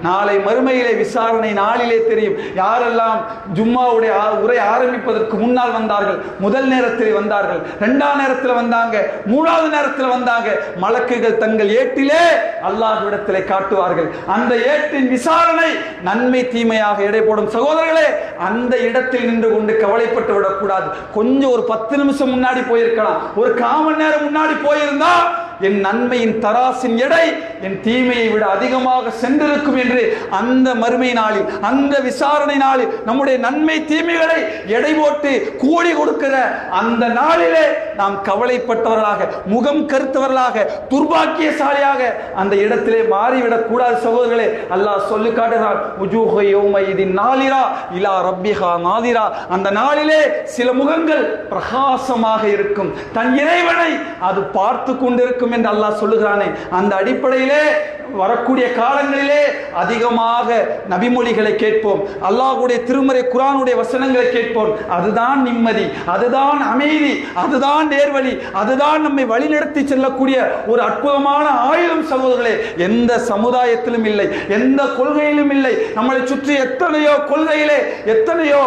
நாளை மறுமையிலே விசாரணை நாளிலே தெரியும். யாரெல்லாம் ஜும்மாவுடைய உரை ஆரம்பிப்பதற்கு முன்னால் வந்தார்கள், முதல் நேரத்தில் வந்தார்கள், இரண்டாம் நேரத்தில் வந்தாங்க, மூணாவது நேரத்தில் வந்தாங்க, மலக்குகள் தங்கள் ஏட்டிலே அல்லாஹ்விடத்திலே காட்டுவார்கள். அந்த ஏட்டின் விசாரணை நன்மை தீமையாக எடை போடும். சகோதரர்களே, அந்த இடத்தில் நின்று கொண்டு கவலைப்பட்டு விடக்கூடாது. கொஞ்சம் ஒரு 10 நிமிஷம் முன்னாடி போயிருக்கலாம், ஒரு 1/4 மணி நேரம் முன்னாடி போயிருந்தா என் நன்மையின் தராசின் எடை என் தீமையை விட அதிகமாக சென்றிருக்கும் என்று அந்த மறுமை நாளில், அந்த விசாரணை நாளில் நம்முடைய நன்மை தீமைகளை எடை போட்டு கூடி கொடுக்கிற அந்த நாளிலே நாம் கவலைப்பட்டவர்களாக, முகம் கருத்தவர்களாக, துர்பாக்கியசாலியாக அந்த இடத்திலே மாறிவிடக் கூடாது. சகோதரர்களே, அல்லாஹ் சொல்லி காட்டுகிறார், உஜூஹு யௌமைதின் நாலிரா இலா ரப்பிஹா நாதிரா. அந்த நாளிலே சில முகங்கள் பிரகாசமாக இருக்கும், தன் இறைவனை அது பார்த்து கொண்டிருக்கும் என்று அல்லாஹ் சொல்லுகிறானே. அந்த அடிப்படையிலே வரக்கூடிய காலங்களிலே அதிகமாக நபிமொழிகளை கேட்போம், அல்லாஹ்வுடைய திருமறை குர்ஆனுடைய வசனங்களை கேட்போம். அதுதான் நிம்மதி, அதுதான் அமைதி, அதுதான் நேர்வழி, அதுதான் நம்மை வழிநடத்தி செல்லக்கூடிய ஒரு அற்புதமான ஆயுதம். சகோதரர்களே, எந்த சமுதாயத்திலும் இல்லை, எந்த கொள்கையிலும் இல்லை. நம்மளை சுற்றி எத்தனையோ கொள்கையிலே, எத்தனையோ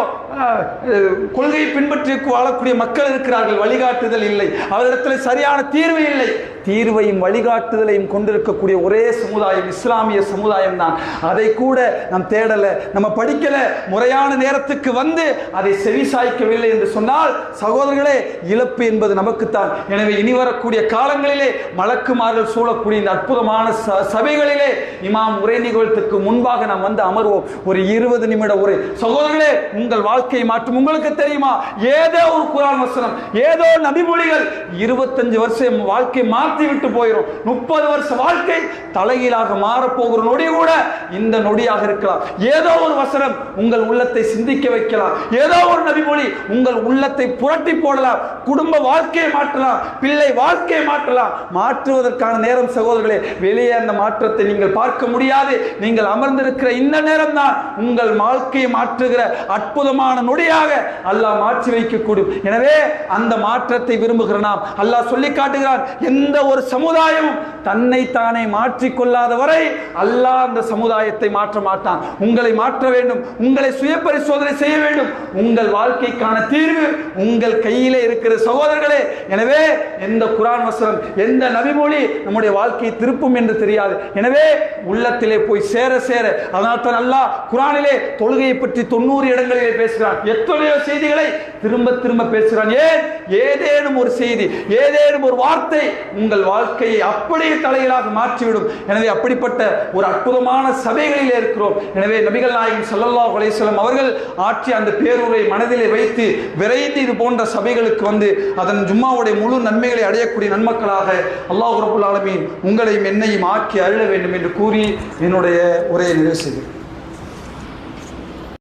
கொள்கையை பின்பற்றி வாழக்கூடிய மக்கள் இருக்கிறார்கள், வழிகாட்டுதல் இல்லை, அவரிடத்தில் சரியான தீர்வு இல்லை. தீர்வையும் வழிகாட்டுதலையும் கொண்டிருக்கக்கூடிய ஒரே சமுதாயம் இஸ்லாமிய சமுதாயம் தான். அதை கூட நாம் தேடல, நம்ம படிக்கல, முறையான நேரத்துக்கு வந்து அதை செவிசாய்க்கவில்லை என்று சொன்னால் சகோதரர்களே, இழப்பு என்பது நமக்குத்தான். எனவே இனி வரக்கூடிய காலங்களிலே மலக்குமார்கள் சூழக்கூடிய இந்த அற்புதமான சபைகளிலே இமாம் உரை நிகழ்த்துக்கு முன்பாக நாம் வந்து அமர்வோம். ஒரு 20 நிமிட உரை. சகோதரர்களே, உங்கள் வாழ்க்கையை மாற்றும். உங்களுக்கு தெரியுமா, ஏதோ ஒரு குர்ஆன் வசனம், ஏதோ நபிமொழிகள் 25 வருஷம் வாழ்க்கை மாற்றி விட்டு போயிடும். 30 வருஷ வாழ்க்கை தலைகீழாக மாறப்போகிற நொடி கூட இந்த நொடியாக இருக்கலாம். ஏதோ ஒரு வசனம் உங்கள் உள்ளத்தை சிந்திக்க வைக்கலாம். ஏதோ ஒரு நபிமொழி உங்கள் உள்ளத்தை புரட்டி போடலாம். குடும்ப வாழ்க்கையை மாற்றலாம், பிள்ளை வாழ்க்கையை மாற்றலாம். மாற்றுவதற்கான நேரம் சகோதரர்களே. வெளியே அந்த மாற்றத்தை நீங்கள் பார்க்க முடியாது. நீங்கள் அமர்ந்திருக்கிற இந்த நேரம் தான் உங்கள் வாழ்க்கையை மாற்றுகிற அற்புதமான நொடியாக அல்லாஹ் மாற்றி வைக்கக்கூடும். எனவே அந்த மாற்றத்தை விரும்புகிற நாம், அல்லாஹ் சொல்லி காட்டுகிறான், எந்த ஒரு சமுதாயமும் தன்னை தானே மாற்றிக் கொள்ளாத வரை அல்லாஹ் அந்த சமுதாயத்தை மாற்ற மாட்டான். உங்களை மாற்ற வேண்டும், உங்களை சுய பரிசோதனை செய்ய வேண்டும். உங்கள் வாழ்க்கைக்கான தீர்வு உங்கள் கையிலே இருக்கிற சகோதரர்களே. எனவே எந்த குர்ஆன் வசனம், எந்த நபிமொழி நம்முடைய வாழ்க்கையை திருப்பும் என்று தெரியாது. எனவே உள்ளத்திலே போய் சேர சேர, அதனால் தான் அல்லாஹ் குர்ஆனிலே தொழுகையை பற்றி 90 இடங்களிலே பேசுகிறான். எத்தனையோ செய்திகளை திரும்ப திரும்ப பேசுகிறான். ஏன்? ஏதேனும் ஒரு செய்தி, ஏதேனும் ஒரு வார்த்தை உங்கள் வாழ்க்கையை அப்படியே தலைகளாக மாற்றிவிடும். எனவே அப்படிப்பட்ட ஒரு அற்புதமான சபைகளிலே இருக்கிறோம். எனவே நபிகள் நாயகம் ஸல்லல்லாஹு அலைஹி வஸல்லம் அவர்கள் ஆற்றிய அந்த பேருரை மனதிலே வைத்து விரைந்து இது போன்ற சபைகளுக்கு வந்து அதன் ஜும்மாவுடைய முழு நன்மைகளை அடையக்கூடிய நன்மக்களாக அல்லாஹ் ரப்பல் ஆலமீன் உங்களையும் என்னையும் ஆக்கி அருள வேண்டும் என்று கூறி என்னுடைய உரையை நிறைவு செய்கிறேன்.